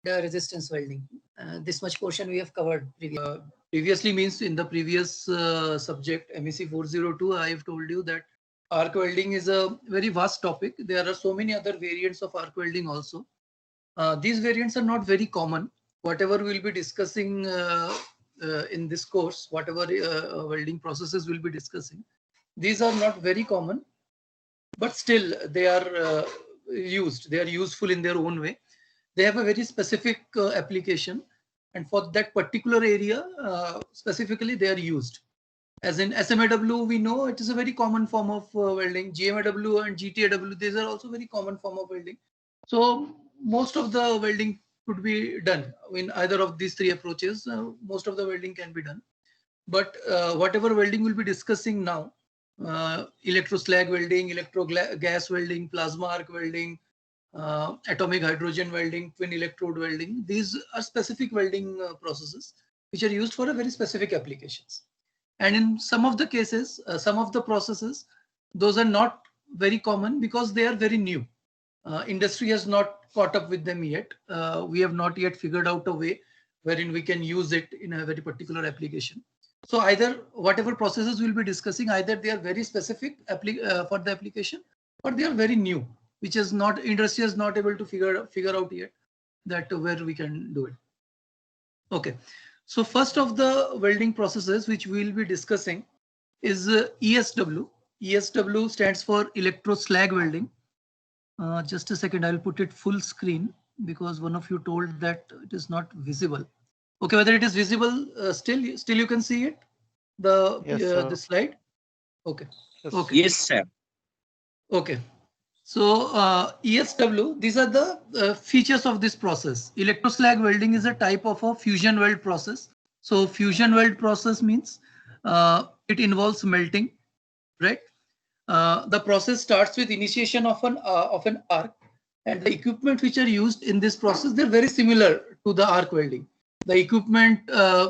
resistance welding. This much portion we have covered Previously means in the previous subject MEC 402, I have told you that arc welding is a very vast topic. There are so many other variants of arc welding also. These variants are not very common. Whatever we'll be discussing in this course, whatever welding processes we'll be discussing, these are not very common, but still they are used. They are useful in their own way. They have a very specific application, and for that particular area specifically they are used. As in SMAW, we know it is a very common form of welding. GMAW and GTAW, these are also very common form of welding. So most of the welding could be done in either of these three approaches. Most of the welding can be done. But whatever welding we'll be discussing now, electroslag welding, gas welding, plasma arc welding, atomic hydrogen welding, twin electrode welding, these are specific welding processes which are used for a very specific applications. And in some of the cases, some of the processes, those are not very common because they are very new. Industry has not caught up with them yet. We have not yet figured out a way wherein we can use it in a very particular application. So either whatever processes we'll be discussing, either they are very specific for the application, or they are very new, which is not industry is not able to figure out yet that where we can do it. Okay, so first of the welding processes which we will be discussing is ESW. ESW stands for electroslag welding. Just a second, I'll put it full screen because one of you told that it is not visible. Okay, whether it is visible, still you can see it, the slide. Okay. Yes. Okay. Yes, sir. Okay. So ESW, these are the features of this process. Electroslag welding is a type of a fusion weld process. So fusion weld process means it involves melting, right? The process starts with initiation of an arc, and the equipment which are used in this process, they're very similar to the arc welding. The equipment,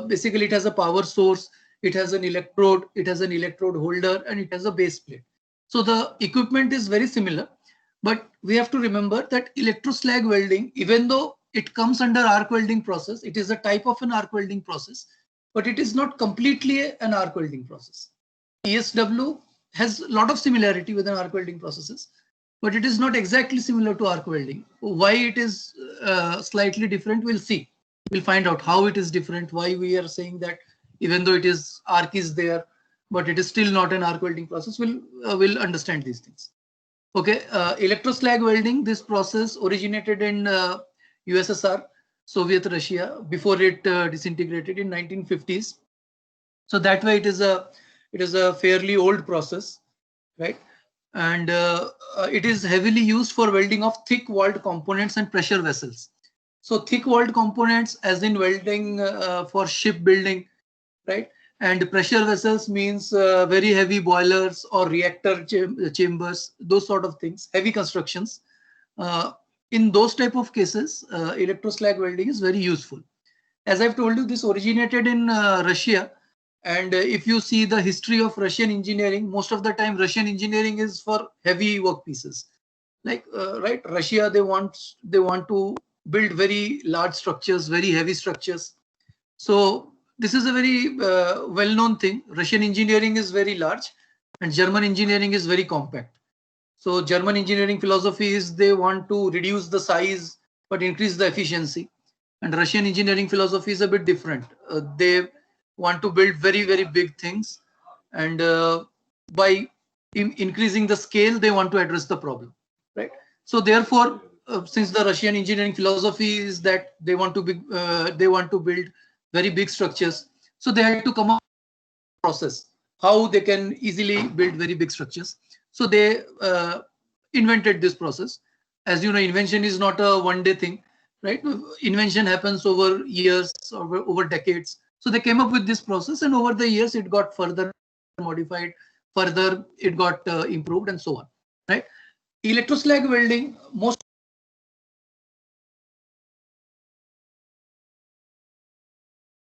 basically it has a power source, it has an electrode, it has an electrode holder, and it has a base plate. So the equipment is very similar, but we have to remember that electroslag welding, even though it comes under arc welding process, it is a type of an arc welding process, but it is not completely an arc welding process. ESW has a lot of similarity with an arc welding processes, but it is not exactly similar to arc welding. Why it is slightly different, we'll see. We'll find out how it is different, why we are saying that even though it is arc is there, but it is still not an arc welding process. We'll understand these things. Okay, electroslag welding, this process originated in USSR, Soviet Russia, before it disintegrated in 1950s. So that way it is a fairly old process, right? And it is heavily used for welding of thick walled components and pressure vessels. So thick walled components as in welding for shipbuilding, right? And pressure vessels means very heavy boilers or reactor chambers, those sort of things, heavy constructions. In those type of cases, electroslag welding is very useful. As I've told you, this originated in Russia. And if you see the history of Russian engineering, most of the time Russian engineering is for heavy workpieces. Like right, Russia, they want to build very large structures, very heavy structures. So this is a very well-known thing. Russian engineering is very large, and German engineering is very compact. So German engineering philosophy is they want to reduce the size but increase the efficiency. And Russian engineering philosophy is a bit different. They want to build very, very big things, and by increasing the scale, they want to address the problem, right? So therefore, since the Russian engineering philosophy is that they want to build very big structures, so they had to come up with a process how they can easily build very big structures. So they invented this process. As you know, invention is not a one-day thing, right? Invention happens over years, over decades. So they came up with this process, and over the years it got further modified, further it got improved, and so on, right? Electroslag welding, most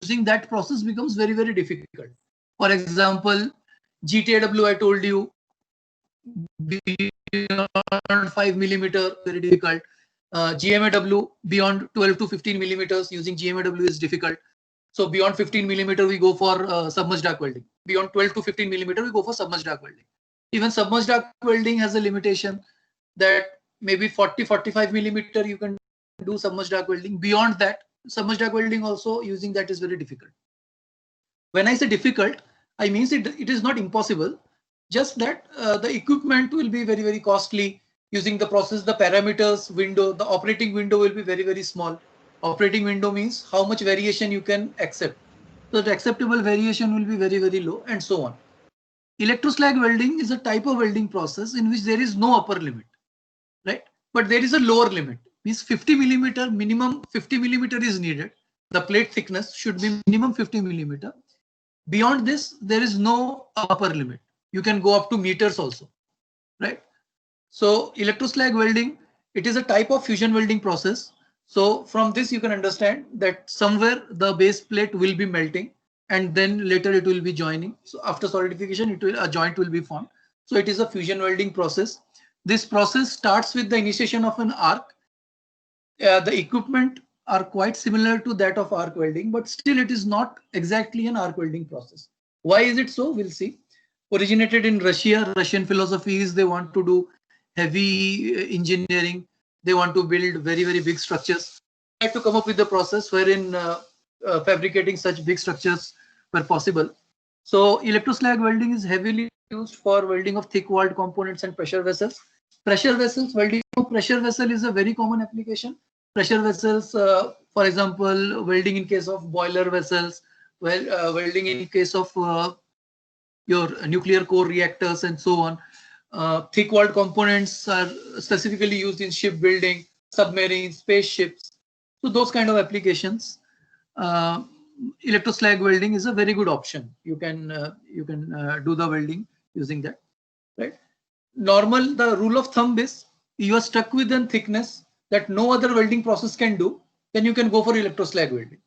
using that process becomes very, very difficult. For example, GTAW, I told you, beyond 5 millimeter, very difficult. GMAW beyond 12 to 15 millimeters using GMAW is difficult. So beyond 15 millimeter, we go for submerged arc welding. Beyond 12 to 15 millimeter, we go for submerged arc welding. Even submerged arc welding has a limitation that maybe 40-45 millimeter you can do submerged arc welding. Beyond that, submerged arc welding also using that is very difficult. When I say difficult, I mean it is not impossible, just that the equipment will be very, very costly. Using the process, the parameters window, the operating window will be very, very small. Operating window means how much variation you can accept. So the acceptable variation will be very, very low, and so on. Electroslag welding is a type of welding process in which there is no upper limit, right? But there is a lower limit. Means 50 millimeter, minimum 50 millimeter is needed. The plate thickness should be minimum 50 millimeter. Beyond this, there is no upper limit. You can go up to meters also, right? So electroslag welding, it is a type of fusion welding process. So from this, you can understand that somewhere the base plate will be melting and then later it will be joining. So after solidification, a joint will be formed. So it is a fusion welding process. This process starts with the initiation of an arc. The equipment are quite similar to that of arc welding, but still it is not exactly an arc welding process. Why is it so? We'll see. Originated in Russia. Russian philosophy is they want to do heavy engineering. They want to build very, very big structures. They had to come up with a process wherein fabricating such big structures were possible. So electroslag welding is heavily used for welding of thick walled components and pressure vessels. Pressure vessels, welding of pressure vessel is a very common application. Pressure vessels, for example, welding in case of boiler vessels, welding in case of your nuclear core reactors and so on. Thick walled components are specifically used in shipbuilding, submarines, spaceships. So those kind of applications, electroslag welding is a very good option. You can do the welding using that, right? Normal, the rule of thumb is you are stuck with a thickness that no other welding process can do, then you can go for electroslag welding.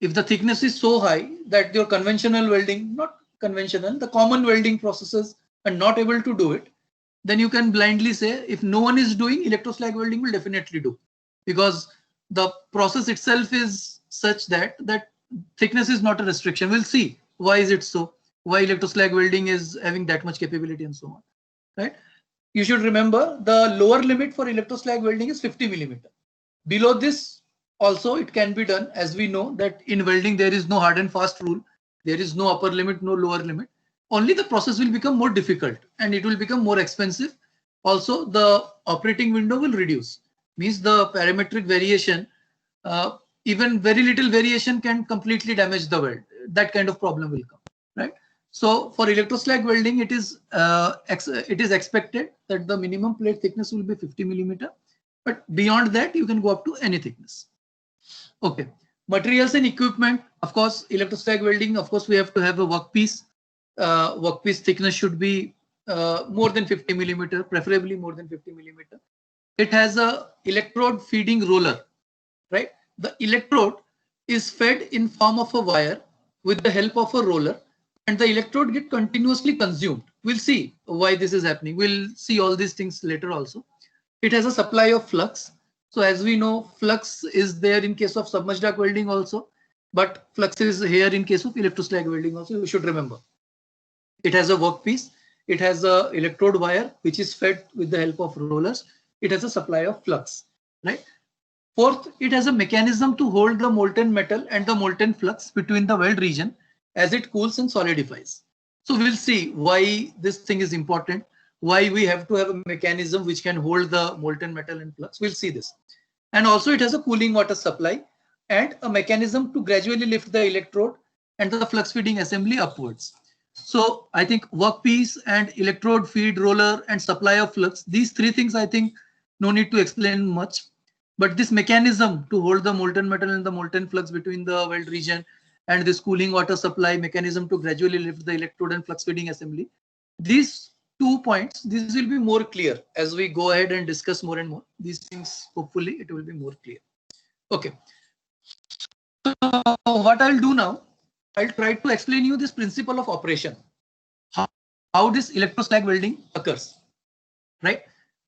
If the thickness is so high that your conventional welding, not conventional, the common welding processes are not able to do it, then you can blindly say if no one is doing, electroslag welding will definitely do, because the process itself is such that thickness is not a restriction. We'll see why is it so, why electroslag welding is having that much capability and so on, right? You should remember the lower limit for electroslag welding is 50 millimeter. Below this also it can be done, as we know that in welding there is no hard and fast rule. There is no upper limit, no lower limit. Only the process will become more difficult and it will become more expensive. Also, the operating window will reduce. Means the parametric variation, even very little variation can completely damage the weld. That kind of problem will come, right? So for electroslag welding, it is expected that the minimum plate thickness will be 50 millimeter, but beyond that you can go up to any thickness. Okay, materials and equipment. Of course, electroslag welding. Of course, we have to have a workpiece. Workpiece thickness should be more than 50 millimeter, preferably more than 50 millimeter. It has a electrode feeding roller, right? The electrode is fed in form of a wire with the help of a roller, and the electrode get continuously consumed. We'll see why this is happening. We'll see all these things later also. It has a supply of flux. So as we know, flux is there in case of submerged arc welding also, but flux is here in case of electroslag welding also. You should remember. It has a workpiece. It has a electrode wire which is fed with the help of rollers. It has a supply of flux, right? Fourth, it has a mechanism to hold the molten metal and the molten flux between the weld region as it cools and solidifies. So we'll see why this thing is important, why we have to have a mechanism which can hold the molten metal and flux. We'll see this. And also it has a cooling water supply and a mechanism to gradually lift the electrode and the flux feeding assembly upwards. So I think workpiece and electrode feed roller and supply of flux, these three things I think no need to explain much. But this mechanism to hold the molten metal and the molten flux between the weld region and this cooling water supply mechanism to gradually lift the electrode and flux feeding assembly, these 2 points, this will be more clear as we go ahead and discuss more and more. These things, hopefully it will be more clear. Okay. So what I'll do now, I'll try to explain you this principle of operation, how this electroslag welding occurs, right?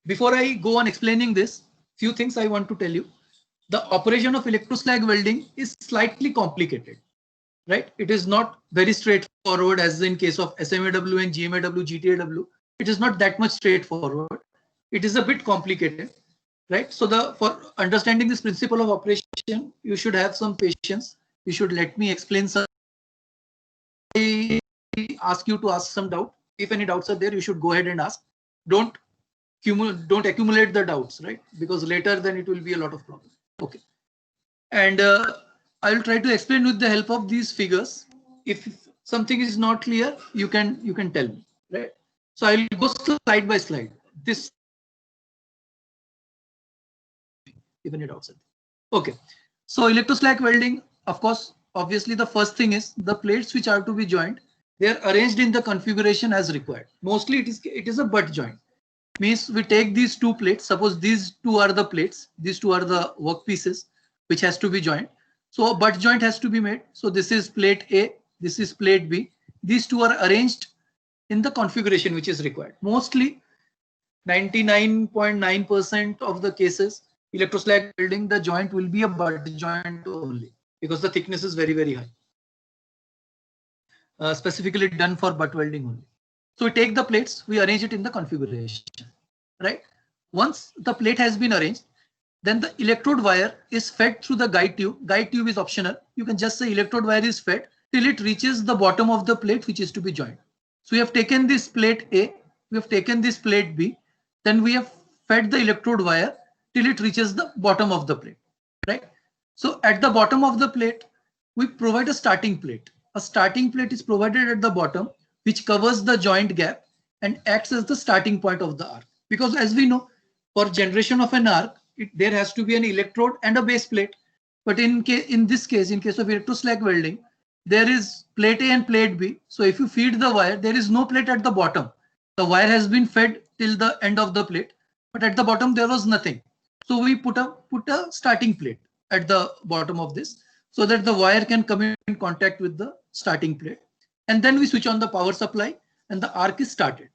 Before I go on explaining this, few things I want to tell you. The operation of electroslag welding is slightly complicated, right? It is not very straightforward as in case of SMAW and GMAW, GTAW. It is not that much straightforward. It is a bit complicated, right? So for understanding this principle of operation, you should have some patience. You should let me explain some. I ask you to ask some doubt. If any doubts are there, you should go ahead and ask. Don't accumulate the doubts, right? Because later then it will be a lot of problems. Okay. And I will try to explain with the help of these figures. If something is not clear, you can tell me, right? So I will go slide by slide. This even it outside. Okay. So electroslag welding, of course, obviously the first thing is the plates which are to be joined. They are arranged in the configuration as required. Mostly it is a butt joint. Means we take these two plates. Suppose these two are the plates. These two are the workpieces which has to be joined. So a butt joint has to be made. So this is plate A. This is plate B. These two are arranged in the configuration which is required. Mostly 99.9% of the cases, electroslag welding, the joint will be a butt joint only because the thickness is very, very high. Specifically done for butt welding only. So we take the plates, we arrange it in the configuration, right? Once the plate has been arranged, then the electrode wire is fed through the guide tube. Guide tube is optional. You can just say electrode wire is fed till it reaches the bottom of the plate which is to be joined. So we have taken this plate A, we have taken this plate B, then we have fed the electrode wire till it reaches the bottom of the plate, right? So at the bottom of the plate, we provide a starting plate. A starting plate is provided at the bottom, which covers the joint gap and acts as the starting point of the arc. Because as we know, for generation of an arc, there has to be an electrode and a base plate. But in this case, in case of electroslag welding, there is plate A and plate B. So if you feed the wire, there is no plate at the bottom. The wire has been fed till the end of the plate, but at the bottom there was nothing. So we put a starting plate at the bottom of this so that the wire can come in contact with the starting plate. And then we switch on the power supply and the arc is started.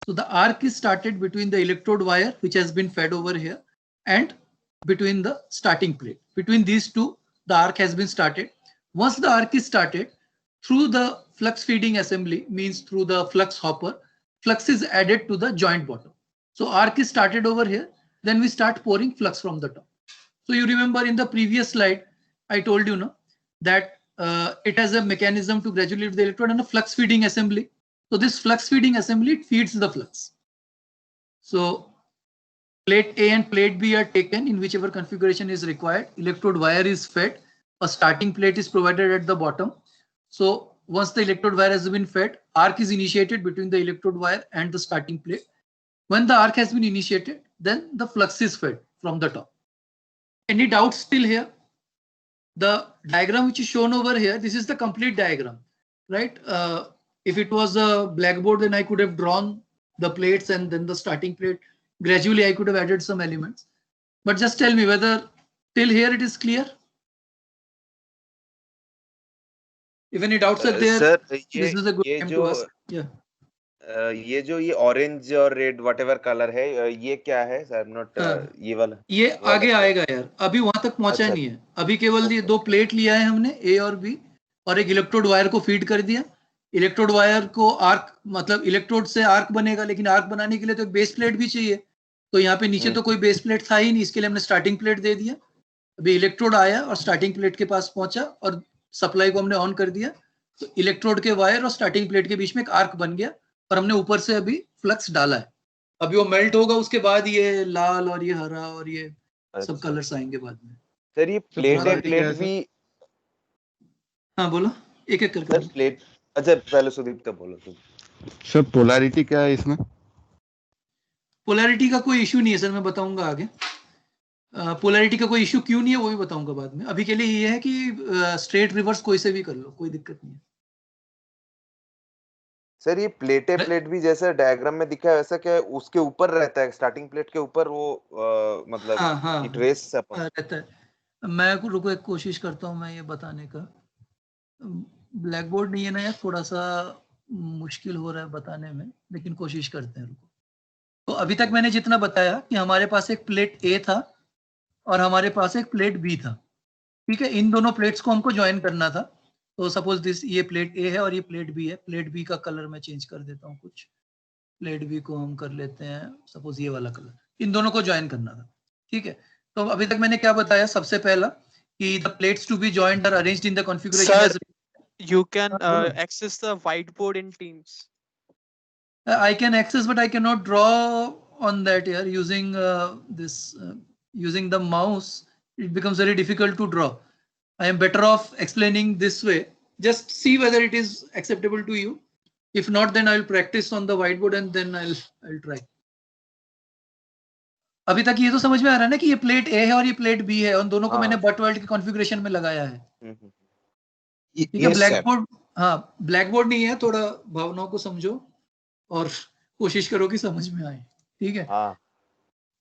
So the arc is started between the electrode wire, which has been fed over here, and between the starting plate. Between these two, the arc has been started. Once the arc is started, through the flux feeding assembly, means through the flux hopper, flux is added to the joint bottom. So arc is started over here. Then we start pouring flux from the top. So you remember in the previous slide, I told you that it has a mechanism to gradually lift the electrode and a flux feeding assembly. So this flux feeding assembly, it feeds the flux. So plate A and plate B are taken in whichever configuration is required. Electrode wire is fed. A starting plate is provided at the bottom. So once the electrode wire has been fed, arc is initiated between the electrode wire and the starting plate. When the arc has been initiated, then the flux is fed from the top. Any doubts still here? The diagram which is shown over here, this is the complete diagram, right? If it was a blackboard, then I could have drawn the plates and then the starting plate. Gradually, I could have added some elements. But just tell me whether till here it is clear. If any doubts are there, sir, this is a good time to ask. Yeah. ये जो ये orange और red whatever colour है, ये क्या है sir? Not ये वाला, ये आगे आएगा यार, अभी वहां तक पहुंचा नहीं है। अभी केवल ये दो प्लेट लिया है हमने, ए और बी, और एक इलेक्ट्रोड वायर को फीड कर दिया। इलेक्ट्रोड वायर को आर्क, मतलब इलेक्ट्रोड से आर्क बनेगा, लेकिन आर्क बनाने के लिए तो एक बेस प्लेट भी चाहिए। तो यहाँ पे नीचे तो कोई बेस प्लेट था ही नहीं, इसके लिए हमने स्टार्टिंग प्लेट दे दिया। अभी इलेक्ट्रोड आया और स्टार्टिंग प्लेट के पास पहुंचा और सप्लाई को हमने ऑन कर दिया। तो इलेक्ट्रोड के वायर और स्टार्टिंग प्लेट के बीच में एक आर्क बन गया और हमने ऊपर से अभी फ्लक्स डाला है। अभी वो मेल्ट होगा, उसके बाद ये लाल और ये हरा और ये सब कलर्स आएंगे बाद में। सर ये प्लेट भी, हाँ बोलो, एक एक करके। सर प्लेट, अच्छा पहले सुदीप्त बोलो तुम। सर पोलैरिटी क्या है इसमें? पोलैरिटी का कोई इश्यू नहीं है सर, मैं बताऊंगा आगे। पोलैरिटी का कोई इश्यू क्यों नहीं है वो भी बताऊंगा बाद में। अभी के लिए ये है कि स्ट्रेट रिवर्स कोई से भी कर लो, कोई दिक्कत नहीं है। सर ये प्लेट भी जैसे डायग्राम में दिखा है वैसा क्या उसके ऊपर रहता है? स्टार्टिंग प्लेट के ऊपर वो मतलब हाँ, ट्रेस रहता है। मैं रुको एक कोशिश करता हूँ मैं ये बताने का। ब्लैक बोर्ड नहीं है ना यार, थोड़ा सा मुश्किल हो रहा है बताने में, लेकिन कोशिश करते हैं। रुको, तो अभी तक मैंने जितना बताया कि हमारे पास एक प्लेट ए था और हमारे पास एक प्लेट बी था, ठीक है। इन दोनों प्लेट्स को हमको ज्वाइन करना था। तो सपोज दिस, ये प्लेट ए है और ये प्लेट बी है। प्लेट बी का कलर मैं चेंज कर देता हूँ कुछ, प्लेट बी को हम कर लेते हैं सपोज ये वाला कलर। इन दोनों को ज्वाइन करना था, ठीक है। तो अभी तक मैंने क्या बताया, सबसे पहला कि the plates to be joined are arranged in the configuration as You can access the whiteboard in Teams. I can access, but I cannot draw on that here using using the mouse. It becomes very difficult to draw. I am better off explaining this way. Just see whether it is acceptable to you. If not, then I will practice on the whiteboard and then I'll try. अभी तक ये तो समझ में आ रहा है ना कि ये प्लेट ए है और ये प्लेट बी है, उन दोनों को मैंने बट वर्ल्ड के कॉन्फ़िगरेशन में लगाया है। ठीक है, ब्लैक बोर्ड, हाँ ब्लैक बोर्ड नहीं है, थोड़ा भावनाओं को समझो और कोशिश करो कि समझ में आए, ठीक है।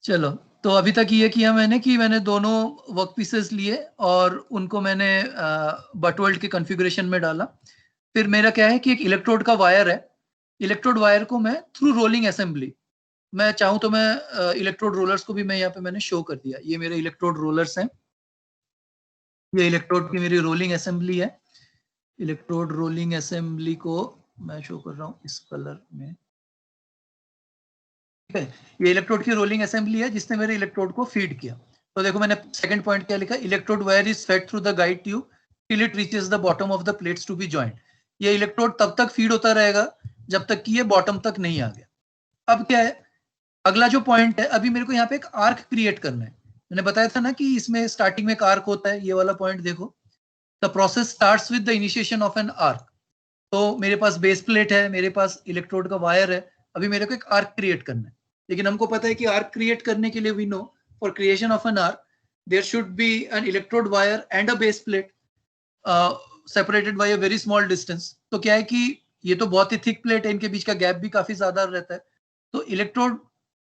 चलो, तो अभी तक ये किया मैंने कि मैंने दोनों वर्क पीसेस लिए और उनको मैंने बट वर्ल्ड के कॉन्फ़िगरेशन में डाला। फिर मेरा क्या है कि एक इलेक्ट्रोड का वायर है, इलेक्ट्रोड वायर को मैं थ्रू रोलिंग असेंबली, मैं चाहूं तो मैं इलेक्ट्रोड रोलर्स को भी मैं यहाँ पे मैंने शो कर दिया। ये मेरे इलेक्ट्रोड रोलर्स हैं, ये इलेक्ट्रोड की मेरी रोलिंग असेंबली है। इलेक्ट्रोड रोलिंग असेंबली को मैं शो कर रहा हूँ इस कलर में, ठीक है। ये इलेक्ट्रोड की रोलिंग असेंबली है जिसने मेरे इलेक्ट्रोड को फीड किया। तो देखो मैंने सेकंड पॉइंट क्या लिखा, electrode wire is fed through the guide tube till it reaches the bottom of the plates to be joint. ये इलेक्ट्रोड तब तक फीड होता रहेगा जब तक कि ये बॉटम तक नहीं आ गया। अब क्या है, अगला जो पॉइंट है, अभी मेरे को यहाँ पे एक आर्क क्रिएट करना है। मैंने बताया था ना कि इसमें स्टार्टिंग में एक आर्क होता है, ये वाला पॉइंट देखो, the process starts with the initiation of an arc. तो मेरे पास बेस प्लेट है, मेरे पास इलेक्ट्रोड का वायर है, अभी मेरे को एक आर्क क्रिएट करना है। लेकिन हमको पता है कि आर्क क्रिएट करने के लिए we know for creation of an arc there should be an electrode wire and a base plate separated by a very small distance. तो क्या है कि ये तो बहुत ही थिक प्लेट है, इनके बीच का गैप भी काफी ज्यादा रहता है। तो इलेक्ट्रोड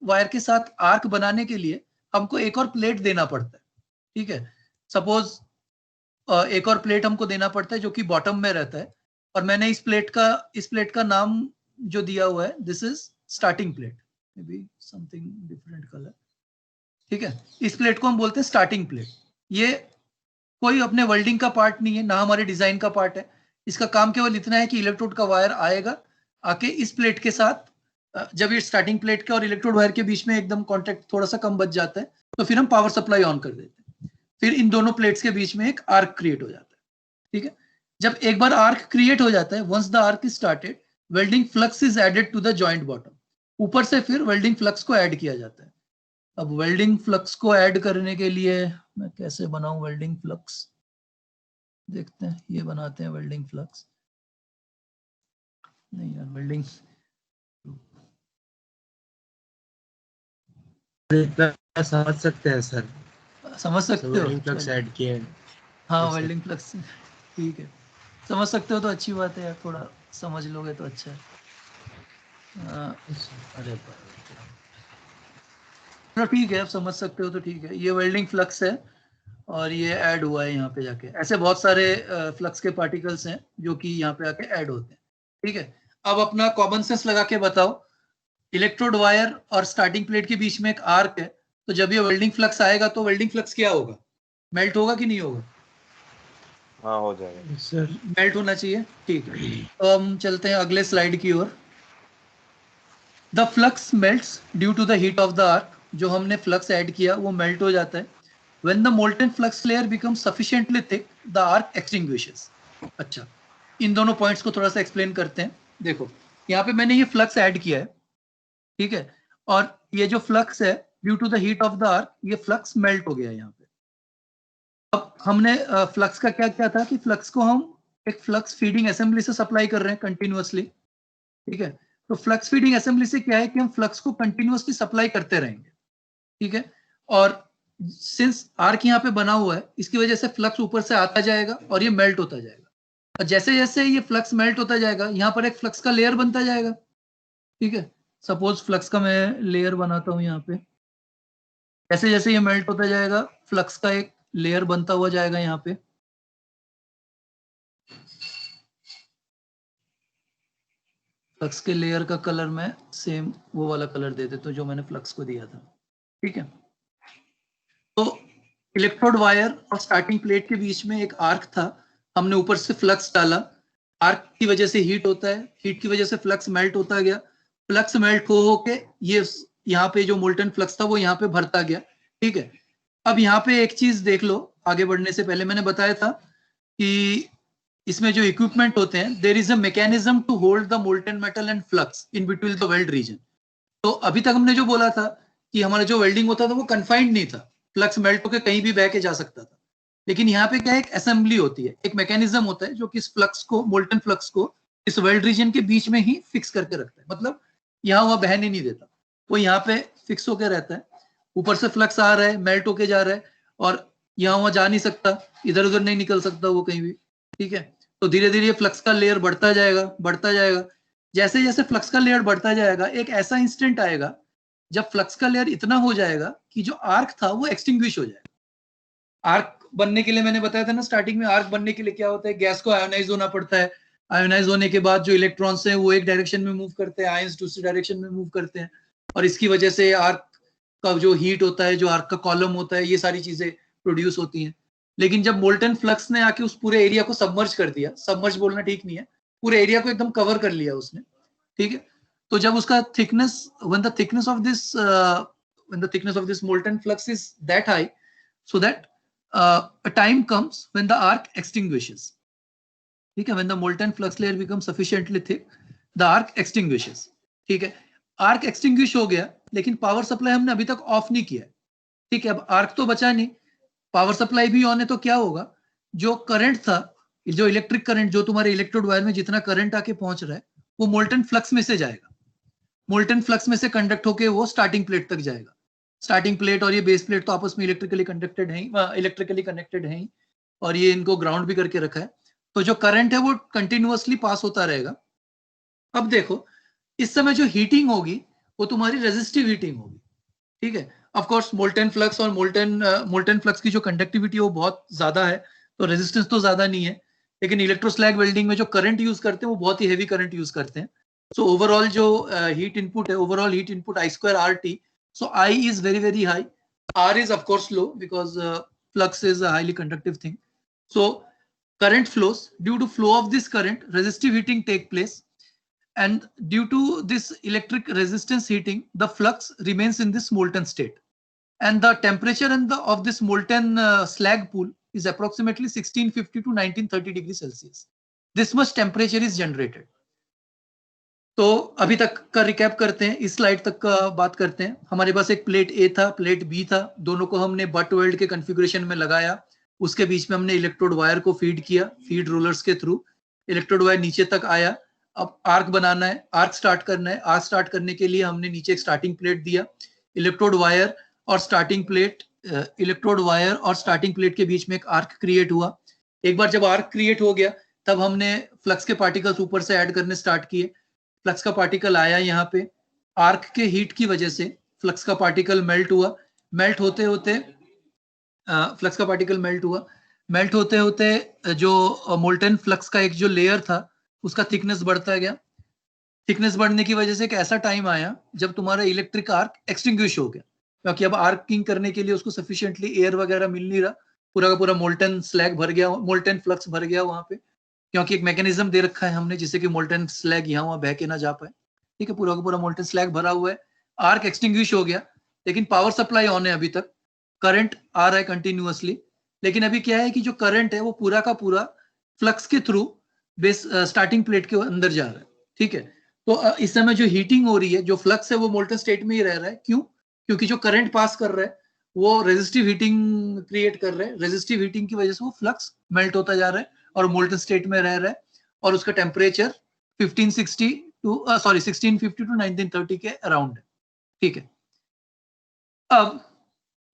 वायर के साथ आर्क बनाने के लिए हमको एक और प्लेट देना पड़ता है, ठीक है। सपोज एक और प्लेट हमको देना पड़ता है जो कि बॉटम में रहता है, और मैंने इस प्लेट का नाम जो दिया हुआ है, this is starting plate, may be something different colour, ठीक है। इस प्लेट को हम बोलते हैं स्टार्टिंग प्लेट। ये कोई अपने वेल्डिंग का पार्ट नहीं है, ना हमारे डिजाइन का पार्ट है। इसका काम केवल इतना है कि इलेक्ट्रोड का वायर आएगा, आके इस प्लेट के साथ, जब ये स्टार्टिंग प्लेट के और इलेक्ट्रोड वायर के बीच में एकदम कांटेक्ट थोड़ा सा कम बच जाता है, तो फिर हम पावर सप्लाई ऑन कर देते हैं। फिर इन दोनों प्लेट्स के बीच में एक आर्क क्रिएट हो जाता है, ठीक है। जब एक बार आर्क क्रिएट हो जाता है, once the arc is started, welding flux is added to the joint bottom. ऊपर से फिर वेल्डिंग फ्लक्स को ऐड किया जाता है। अब वेल्डिंग फ्लक्स को ऐड करने के लिए मैं कैसे बनाऊं वेल्डिंग फ्लक्स, देखते हैं। ये बनाते हैं वेल्डिंग फ्लक्स, नहीं यार वेल्डिंग समझ सकते हैं सर, समझ सकते हो, वेल्डिंग फ्लक्स ऐड किए। हाँ वेल्डिंग फ्लक्स, ठीक है। समझ सकते हो तो अच्छी बात है यार, थोड़ा समझ लोगे तो अच्छा है। अरे चलो ठीक है, आप समझ सकते हो तो ठीक है। ये वेल्डिंग फ्लक्स है और ये ऐड हुआ है यहाँ पे जाके। ऐसे बहुत सारे फ्लक्स के पार्टिकल्स हैं जो कि यहाँ पे आके ऐड होते हैं, ठीक है। अब अपना कॉमन सेंस लगा के बताओ, इलेक्ट्रोड वायर और स्टार्टिंग प्लेट के बीच में एक आर्क है, तो जब ये वेल्डिंग फ्लक्स आएगा तो वेल्डिंग फ्लक्स क्या होगा, मेल्ट होगा कि नहीं होगा? हाँ हो जाएगा सर, मेल्ट होना चाहिए, ठीक है। तो हम चलते हैं अगले स्लाइड की ओर। The flux melts due to the heat of the arc. जो हमने फ्लक्स ऐड किया वो मेल्ट हो जाता है। When the molten flux layer becomes sufficiently thick, the arc extinguishes. अच्छा, इन दोनों पॉइंट्स को थोड़ा सा एक्सप्लेन करते हैं। देखो यहाँ पे मैंने ये फ्लक्स ऐड किया है, ठीक है, और ये जो फ्लक्स है due to the heat of the arc, ये फ्लक्स मेल्ट हो गया है यहाँ पे। अब हमने फ्लक्स का क्या क्या था कि फ्लक्स को हम एक फ्लक्स फीडिंग असेंबली से सप्लाई कर रहे हैं कंटिन्यूअसली, ठीक है। तो फ्लक्स फीडिंग असेंबली से क्या है कि हम फ्लक्स को कंटिन्यूअसली सप्लाई करते रहेंगे, ठीक है। और सिंस आर्क यहाँ पे बना हुआ है, इसकी वजह से फ्लक्स ऊपर से आता जाएगा और ये मेल्ट होता जाएगा। और जैसे जैसे ये फ्लक्स मेल्ट होता जाएगा, यहाँ पर एक फ्लक्स का लेयर बनता जाएगा, ठीक है। सपोज फ्लक्स का मैं लेयर बनाता हूँ यहाँ पे। जैसे जैसे ये मेल्ट होता जाएगा, फ्लक्स का एक लेयर बनता हुआ जाएगा यहाँ पे। फ्लक्स के लेयर का कलर मैं सेम वो वाला कलर दे देता हूँ जो मैंने फ्लक्स को दिया था, ठीक है। तो इलेक्ट्रोड वायर और स्टार्टिंग प्लेट के बीच में एक आर्क था, हमने ऊपर से फ्लक्स डाला, आर्क की वजह से हीट होता है, हीट की वजह से फ्लक्स मेल्ट होता गया, फ्लक्स मेल्ट हो के ये यहाँ पे जो मोल्टन फ्लक्स था वो यहाँ पे भरता गया, ठीक है। अब यहाँ पे एक चीज देख लो, आगे बढ़ने से पहले मैंने बताया था कि इसमें जो इक्विपमेंट होते हैं, there is a mechanism to hold the molten metal and flux in between the weld region. तो अभी तक हमने जो बोला था कि हमारा जो वेल्डिंग होता था वो कन्फाइंड नहीं था, फ्लक्स मेल्ट होकर कहीं भी बह के जा सकता था, लेकिन यहाँ पे क्या एक असेंबली होती है, एक मैकेनिज्म होता है जो कि इस फ्लक्स को, मोल्टन फ्लक्स को इस वेल्ड रीजन के बीच में ही फिक्स करके रखता है, मतलब यहाँ वहां बहने नहीं देता, वो यहाँ पे फिक्स होकर रहता है। ऊपर से फ्लक्स आ रहा है, मेल्ट होके जा रहा है और यहाँ वहां जा नहीं सकता, इधर उधर नहीं निकल सकता वो कहीं भी, ठीक है। तो धीरे धीरे फ्लक्स का लेयर बढ़ता जाएगा, बढ़ता जाएगा। जैसे जैसे फ्लक्स का लेयर बढ़ता जाएगा, एक ऐसा इंस्टेंट आएगा जब फ्लक्स का लेयर इतना हो जाएगा कि जो आर्क था वो एक्सटिंग्विश हो जाएगा। आर्क बनने के लिए मैंने बताया था ना स्टार्टिंग में, आर्क बनने के लिए क्या होता है, गैस को आयोनाइज होना पड़ता है, आयोनाइज होने के बाद जो इलेक्ट्रॉन्स हैं वो एक डायरेक्शन में मूव करते हैं, आयंस दूसरी डायरेक्शन में मूव करते हैं, और इसकी वजह से आर्क का जो हीट होता है, जो आर्क का कॉलम होता है, ये सारी चीजें प्रोड्यूस होती हैं। लेकिन जब मोल्टन फ्लक्स ने आके उस पूरे एरिया को सबमर्ज कर दिया, सबमर्ज बोलना ठीक नहीं है, पूरे एरिया को एकदम कवर कर लिया उसने, ठीक है। तो जब उसका thickness, when the thickness of this molten flux is that high, so that a time comes when the arc extinguishes, ठीक है, when the molten flux layer becomes sufficiently thick, the arc extinguishes, ठीक है। Arc extinguish हो गया, लेकिन power supply हमने अभी तक ऑफ नहीं किया, ठीक है। अब आर्क तो बचा नहीं, पावर सप्लाई भी ऑन है, तो क्या होगा, जो करंट था, जो इलेक्ट्रिक करंट जो तुम्हारे इलेक्ट्रोड वायर में जितना करंट आके पहुंच रहा है वो मोल्टन फ्लक्स में से जाएगा, मोल्टन फ्लक्स में से कंडक्ट होके वो स्टार्टिंग प्लेट तक जाएगा। स्टार्टिंग प्लेट और ये बेस प्लेट तो आपस में इलेक्ट्रिकली कनेक्टेड हैं, और ये इनको ग्राउंड भी करके रखा है, तो जो करंट है वो कंटिन्यूअसली पास होता रहेगा। अब देखो, इस समय जो हीटिंग होगी वो तुम्हारी रेजिस्टिव हीटिंग होगी, ठीक है। ऑफ कोर्स मोल्टन फ्लक्स और मोल्टन फ्लक्स की जो कंडक्टिविटी है वो बहुत ज्यादा है, तो रेजिस्टेंस तो ज्यादा नहीं है, लेकिन इलेक्ट्रोस्लैग वेल्डिंग में जो करंट यूज करते हैं वो बहुत ही हेवी करंट यूज करते हैं। सो ओवरऑल जो हीट इनपुट है, overall heat input I square RT, so I is very high, R is of course low because flux is a highly conductive thing. So current flows, due to flow of this current, resistive heating take place, and due to this electric resistance heating, the flux remains in this molten state, and the temperature of this molten slag pool is approximately 1650 to 1930 degrees Celsius. This much temperature is generated. तो अभी तक का recap करते हैं, इस slide तक का बात करते हैं। हमारे पास एक प्लेट ए था, प्लेट बी था, दोनों को हमने बट वेल्ड के कॉन्फ़िगरेशन में लगाया, उसके बीच में हमने इलेक्ट्रोड वायर को फीड किया, फीड रोलर्स के थ्रू इलेक्ट्रोड वायर नीचे तक आया। अब आर्क बनाना है, आर्क स्टार्ट करना है, आर्क स्टार्ट करने के लिए हमने नीचे एक स्टार्टिंग प्लेट दिया, इलेक्ट्रोड वायर और स्टार्टिंग प्लेट, इलेक्ट्रोड वायर और स्टार्टिंग प्लेट के बीच में एक आर्क क्रिएट हुआ। एक बार जब आर्क क्रिएट हो गया तब हमने फ्लक्स के पार्टिकल्स ऊपर से ऐड करने स्टार्ट किए। फ्लक्स का पार्टिकल आया यहाँ पे, आर्क के हीट की वजह से फ्लक्स का पार्टिकल मेल्ट हुआ, मेल्ट होते होते फ्लक्स का पार्टिकल मेल्ट हुआ, मेल्ट होते होते जो मोल्टन फ्लक्स का एक जो लेयर था उसका थिकनेस बढ़ता गया। थिकनेस बढ़ने की वजह से एक ऐसा टाइम आया जब तुम्हारा इलेक्ट्रिक आर्क एक्सटिंग्विश हो गया, क्योंकि अब आर्किंग करने के लिए उसको सफिशिएंटली एयर वगैरह मिल नहीं रहा, पूरा का पूरा मोल्टन स्लैग भर गया, मोल्टन फ्लक्स भर गया वहां पे, क्योंकि एक मैकेनिज्म दे रखा है हमने जिससे कि मोल्टन स्लैग यहाँ वहां बह के ना जा पाए, ठीक है। पूरा का पूरा मोल्टन स्लैग भरा हुआ है, आर्क एक्सटिंग्विश हो गया, लेकिन पावर सप्लाई ऑन है अभी तक, करंट आ रहा है कंटिन्यूअसली। लेकिन अभी क्या है कि जो करंट है वो पूरा का पूरा फ्लक्स के थ्रू बेस स्टार्टिंग प्लेट के अंदर जा रहा है, ठीक है। तो इस समय जो हीटिंग हो रही है, जो फ्लक्स है वो मोल्टन स्टेट में ही रह रहा है। क्यों? क्योंकि जो करंट पास कर रहा है वो रेजिस्टिव हीटिंग क्रिएट कर रहा है, रेजिस्टिव हीटिंग की वजह से वो फ्लक्स मेल्ट होता जा रहा है और मोल्टन स्टेट में रह रहा है, और उसका टेम्परेचर 1650 टू 1930 के अराउंड है, ठीक है। अब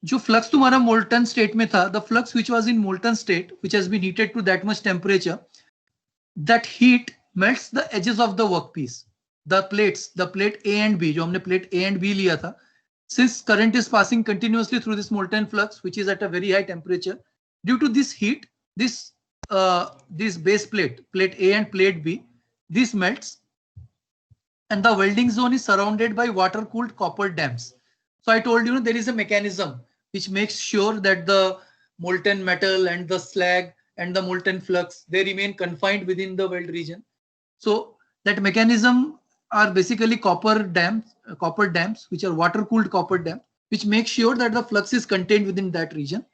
जो फ्लक्स तुम्हारा मोल्टन स्टेट में था, the flux which was in molten state which has been heated to that much temperature, that heat melts the edges of the workpiece, the plate A and B, जो हमने plate A and B लिया था, since current is passing continuously through this molten flux which is at a very high temperature, due to this heat, this base plate A and plate B, this melts, and the welding zone is surrounded by water cooled copper dams. So I told you there is a mechanism which makes sure that the molten metal and the slag and the molten flux, they remain confined within the weld region. So that mechanism are basically copper dams, which are water cooled copper dams, which make sure that the flux is contained within that region,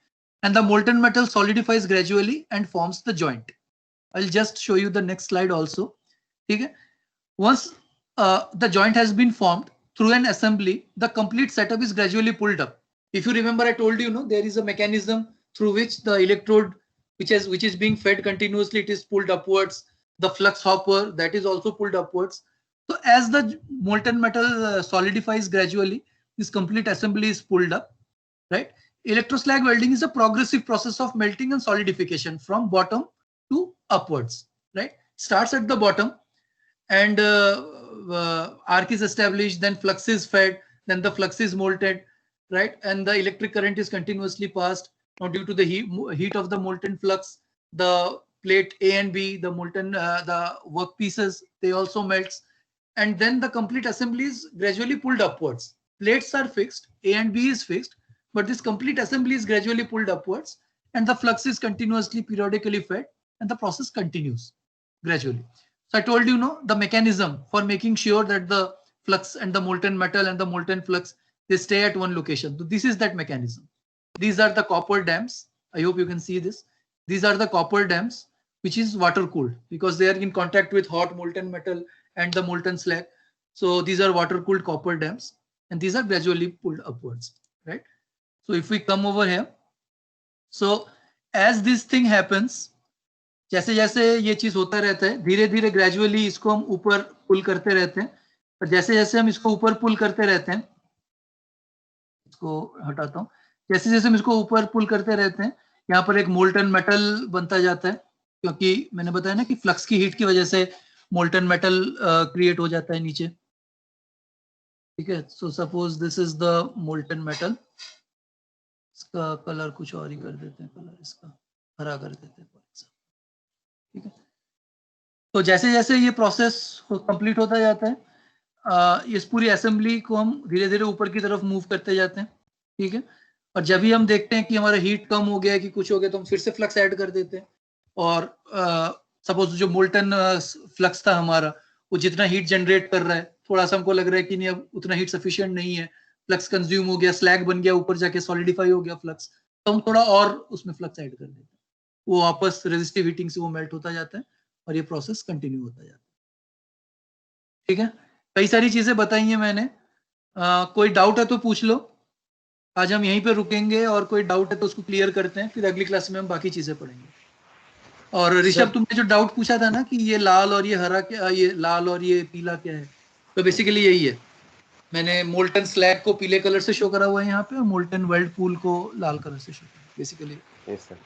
and the molten metal solidifies gradually and forms the joint. I'll just show you the next slide also. Okay. Once the joint has been formed through an assembly, the complete setup is gradually pulled up. If you remember, I told you, there is a mechanism through which the electrode, which is being fed continuously, it is pulled upwards. The flux hopper, that is also pulled upwards. So as the molten metal solidifies gradually, this complete assembly is pulled up, right? Electroslag welding is a progressive process of melting and solidification from bottom to upwards, right? Starts at the bottom, and arc is established, then flux is fed, then the flux is molted, right? And the electric current is continuously passed. Now, due to the heat of the molten flux, the plate A and B, the molten the work pieces, they also melts, and then the complete assembly is gradually pulled upwards. Plates are fixed, A and B is fixed, but this complete assembly is gradually pulled upwards, and the flux is continuously periodically fed, and the process continues gradually. So I told you, the mechanism for making sure that the flux and the molten metal and the molten flux, they stay at one location. So this is that mechanism. These are the copper dams. I hope you can see this. These are the copper dams, which is water cooled because they are in contact with hot molten metal and the molten slag. So these are water cooled copper dams, and these are gradually pulled upwards, right? So if we come over here, so as this thing happens, जैसे जैसे ये चीज होता रहता है, धीरे धीरे gradually इसको हम ऊपर पुल करते रहते हैं, और जैसे जैसे हम इसको ऊपर पुल करते रहते हैं, इसको हटाता हूँ, जैसे जैसे हम इसको ऊपर पुल करते रहते हैं, यहाँ पर एक मोल्टन मेटल बनता जाता है, क्योंकि मैंने बताया ना कि फ्लक्स की हीट की वजह से मोल्टन मेटल क्रिएट हो जाता है नीचे, ठीक है. So suppose this is the molten metal, इसका कलर कुछ और ही कर देते हैं, कलर इसका हरा कर देते हैं, ठीक है. तो जैसे जैसे ये प्रोसेस कंप्लीट होता जाता है, इस पूरी असेंबली को हम धीरे धीरे ऊपर की तरफ मूव करते जाते हैं, ठीक है. और जब भी हम देखते हैं कि हमारा हीट कम हो गया कि कुछ हो गया, तो हम फिर से फ्लक्स ऐड कर देते हैं. और सपोज जो मोल्टन फ्लक्स था हमारा, वो जितना हीट जनरेट कर रहा है, थोड़ा सा हमको लग रहा है कि नहीं अब उतना हीट सफिशिएंट नहीं है, फ्लक्स कंज्यूम हो गया, स्लैग बन गया, ऊपर जाके सॉलिडिफाई हो गया फ्लक्स, तो हम थोड़ा और उसमें फ्लक्स ऐड कर देते हैं, वो वापस रेजिस्टिव हीटिंग से वो मेल्ट होता जाता है और ये प्रोसेस कंटिन्यू होता जाता है, ठीक है. कई सारी चीजें बताई हैं मैंने. कोई डाउट है तो पूछ लो. आज हम यहीं पे रुकेंगे, और कोई डाउट है तो उसको क्लियर करते हैं, फिर अगली क्लास में हम बाकी चीजें पढ़ेंगे. और ऋषभ, तुमने जो डाउट पूछा था ना कि ये लाल और ये हरा क्या, ये लाल और ये पीला क्या है, तो बेसिकली यही है. मैंने मोल्टन स्लैग को पीले कलर से शो करा हुआ है यहाँ पे, और मोल्टन वेल्ड पूल को लाल कलर से शो करा है. बेसिकली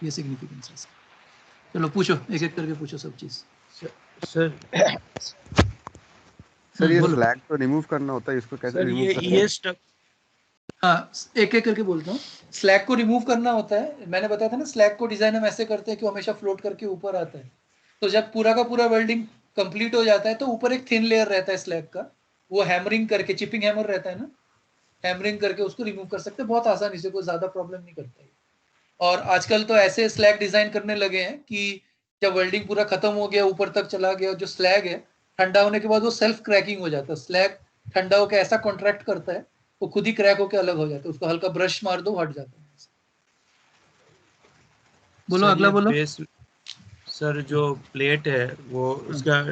ये सिग्निफिकेंस है. चलो पूछो, एक एक करके पूछो सब चीज. सर ये स्लैग तो रिमूव करना होता है, इसको कैसे रिमूव करना है? हाँ, एक एक करके बोलता हूँ. स्लैग को रिमूव करना होता है, मैंने बताया था ना, स्लैग को डिजाइन हम ऐसे करते हैं कि वो हमेशा फ्लोट करके ऊपर आता है. तो जब पूरा का पूरा वेल्डिंग कंप्लीट हो जाता है, तो ऊपर एक थिन लेयर रहता है स्लैग का, वो हैमरिंग करके, चिपिंग हैमर रहता है ना, हैमरिंग करके उसको रिमूव कर सकते हैं बहुत आसानी से, कोई ज्यादा प्रॉब्लम नहीं करता है. और आजकल तो ऐसे स्लैग डिजाइन करने लगे हैं कि जब वेल्डिंग पूरा खत्म हो गया, ऊपर तक चला गया, जो स्लैग है ठंडा होने के बाद वो सेल्फ क्रैकिंग हो जाता है. स्लैग ठंडा होकर ऐसा कॉन्ट्रैक्ट करता है, वो खुद ही क्रैक होकर अलग हो जाता है. उसको हल्का ब्रश मार दो, हट जाता है. बोलो अगला बोलो. सर जो प्लेट है वो उसका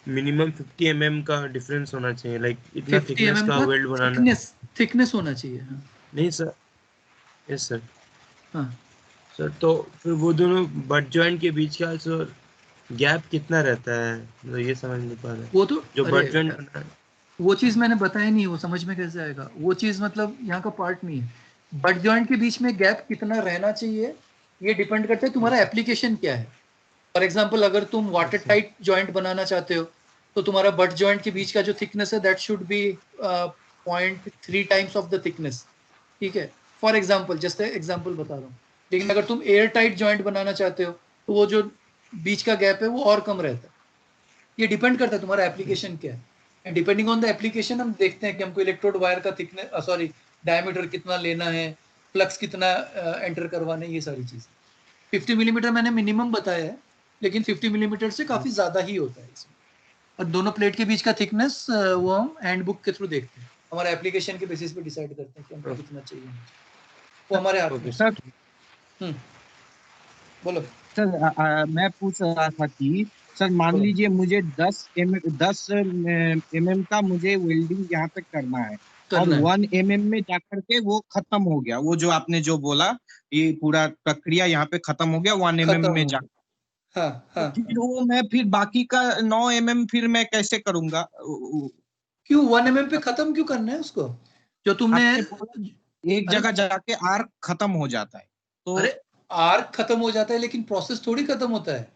मिनिमम 50 mm का डिफरेंस होना चाहिए, लाइक इतना थिकनेस का वेल्ड बनाना, थिकनेस होना चाहिए. हाँ. नहीं सर. Yes sir. हाँ सर, तो फिर वो दोनों बट जॉइंट के बीच का सर गैप कितना रहता है, तो ये समझ नहीं पा रहा. वो तो जो बट जॉइंट, वो चीज मैंने बताया नहीं, वो समझ में कैसे आएगा, वो चीज मतलब यहाँ का पार्ट नहीं है. बट जॉइंट के बीच में गैप कितना रहना चाहिए, ये डिपेंड करता है तुम्हारा एप्लीकेशन क्या है. फॉर एग्जांपल, अगर तुम वाटर टाइट जॉइंट बनाना चाहते हो, तो तुम्हारा बट जॉइंट के बीच का जो थिकनेस है, that should be 0.3 times of the thickness, ठीक है. फॉर एग्जांपल, जस्ट एग्जांपल बता रहा हूँ. लेकिन अगर तुम एयर टाइट जॉइंट बनाना चाहते हो, तो वो जो बीच का गैप है वो और कम रहता है. ये डिपेंड करता है तुम्हारा एप्लीकेशन क्या है, and depending on the application हम देखते हैं कि हमको इलेक्ट्रोड वायर का थिकनेस, डायमीटर कितना लेना है, फ्लक्स कितना एंटर करवाना है, ये सारी चीज। 50 मिलीमीटर मैंने मिनिमम बताया है, लेकिन 50 मिलीमीटर से काफी ज्यादा ही होता है इसमें। और दोनों प्लेट के बीच का थिकनेस वो हम हैंडबुक के थ्रू देखते हैं, हमारे एप्लीकेशन के बेसिस पे डिसाइड करते हैं कि हमको कितना चाहिए, वो हमारे हाथ में। सर बोलो सर, मैं पूछ रहा था कि सर मान बोलो। लीजिए मुझे 10 mm का मुझे वेल्डिंग यहाँ पे करना है और करना है। 1 mm में जाकर के वो खत्म हो गया, वो जो आपने जो बोला ये पूरा प्रक्रिया यहाँ पे खत्म हो गया 1 mm खत्म में हो जा। गया। हाँ हाँ। फिर वो मैं फिर बाकी का 9 mm फिर मैं कैसे करूंगा? क्यों 1 mm पे खत्म क्यों करना है उसको? जो तुमने आपने बोला एक जगह जाके आर्क खत्म हो जाता है, तो अरे आर्क खत्म हो जाता है, लेकिन प्रोसेस थोड़ी खत्म होता है।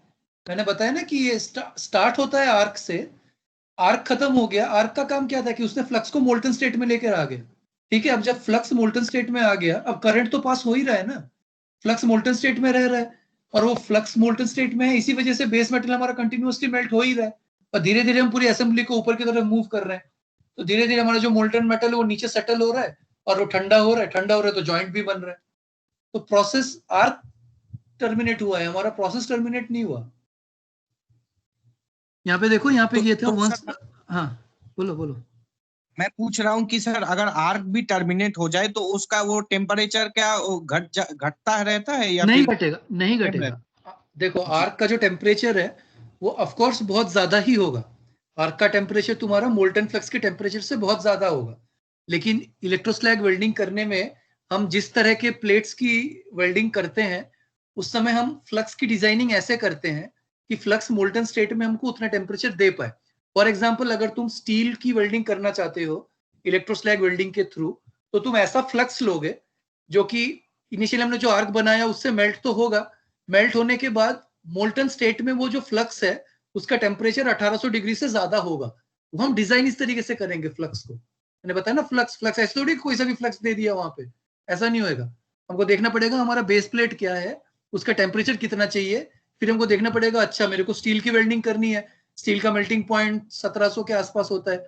मैंने बताया ना कि ये स्टार्ट होता है आर्क से, आर्क खत्म हो गया। आर्क का काम क्या था कि उसने फ्लक्स को मोल्टन स्टेट में लेकर आ गया। ठीक है, अब जब फ्लक्स मोल्टन स्टेट में आ गया, अब करंट तो पास हो ही रहा है ना, फ्लक्स मोल्टन स्टेट में रह रहा है, और वो फ्लक्स मोल्टन स्टेट में है, इसी वजह से बेस मेटल हमारा कंटिन्यूअसली मेल्ट हो ही रहा है, और धीरे धीरे हम पूरी असेंबली को ऊपर की तरफ मूव कर रहे हैं। तो धीरे धीरे हमारा जो मोल्टन मेटल है वो नीचे सेटल हो रहा है, और वो ठंडा हो रहा है, ठंडा हो रहा है तो जॉइंट भी बन रहा है। तो प्रोसेस आर्क टर्मिनेट हुआ है, हमारा प्रोसेस टर्मिनेट नहीं हुआ। यहाँ पे देखो, यहाँ पे ये था वंस। हाँ बोलो बोलो। मैं पूछ रहा हूँ कि सर अगर आर्क भी टर्मिनेट हो जाए तो उसका वो टेम्परेचर क्या घटता रहता है या नहीं फिर घटेगा, नहीं घटेगा। देखो आर्क का जो टेम्परेचर है वो ऑफ कोर्स बहुत ज्यादा ही होगा। आर्क का टेम्परेचर तुम्हारा मोल्टन फ्लक्स के टेम्परेचर से बहुत ज्यादा होगा, लेकिन इलेक्ट्रोस्लैग वेल्डिंग करने में हम जिस तरह के प्लेट्स की वेल्डिंग करते हैं उस समय हम फ्लक्स की डिजाइनिंग ऐसे करते हैं कि फ्लक्स मोल्टन स्टेट में हमको उतना टेम्परेचर दे पाए। फॉर एग्जाम्पल, अगर तुम स्टील की वेल्डिंग करना चाहते हो इलेक्ट्रोस्लैग वेल्डिंग के थ्रू, तो तुम ऐसा फ्लक्स लोगे जो कि इनिशियली हमने जो आर्क बनाया उससे मेल्ट तो होगा, मेल्ट होने के बाद मोल्टन स्टेट में वो जो फ्लक्स है उसका टेम्परेचर 1800 डिग्री से ज्यादा होगा। वो हम डिजाइन इस तरीके से करेंगे फ्लक्स को। मैंने बताया ना, फ्लक्स फ्लक्स ऐसे थोड़ी कोई सा भी फ्लक्स दे दिया वहां पे, ऐसा नहीं होएगा। हमको देखना पड़ेगा हमारा बेस प्लेट क्या है, उसका टेम्परेचर कितना चाहिए, फिर हमको देखना पड़ेगा अच्छा मेरे को स्टील की वेल्डिंग करनी है, स्टील का मेल्टिंग पॉइंट 1700 के आसपास होता है,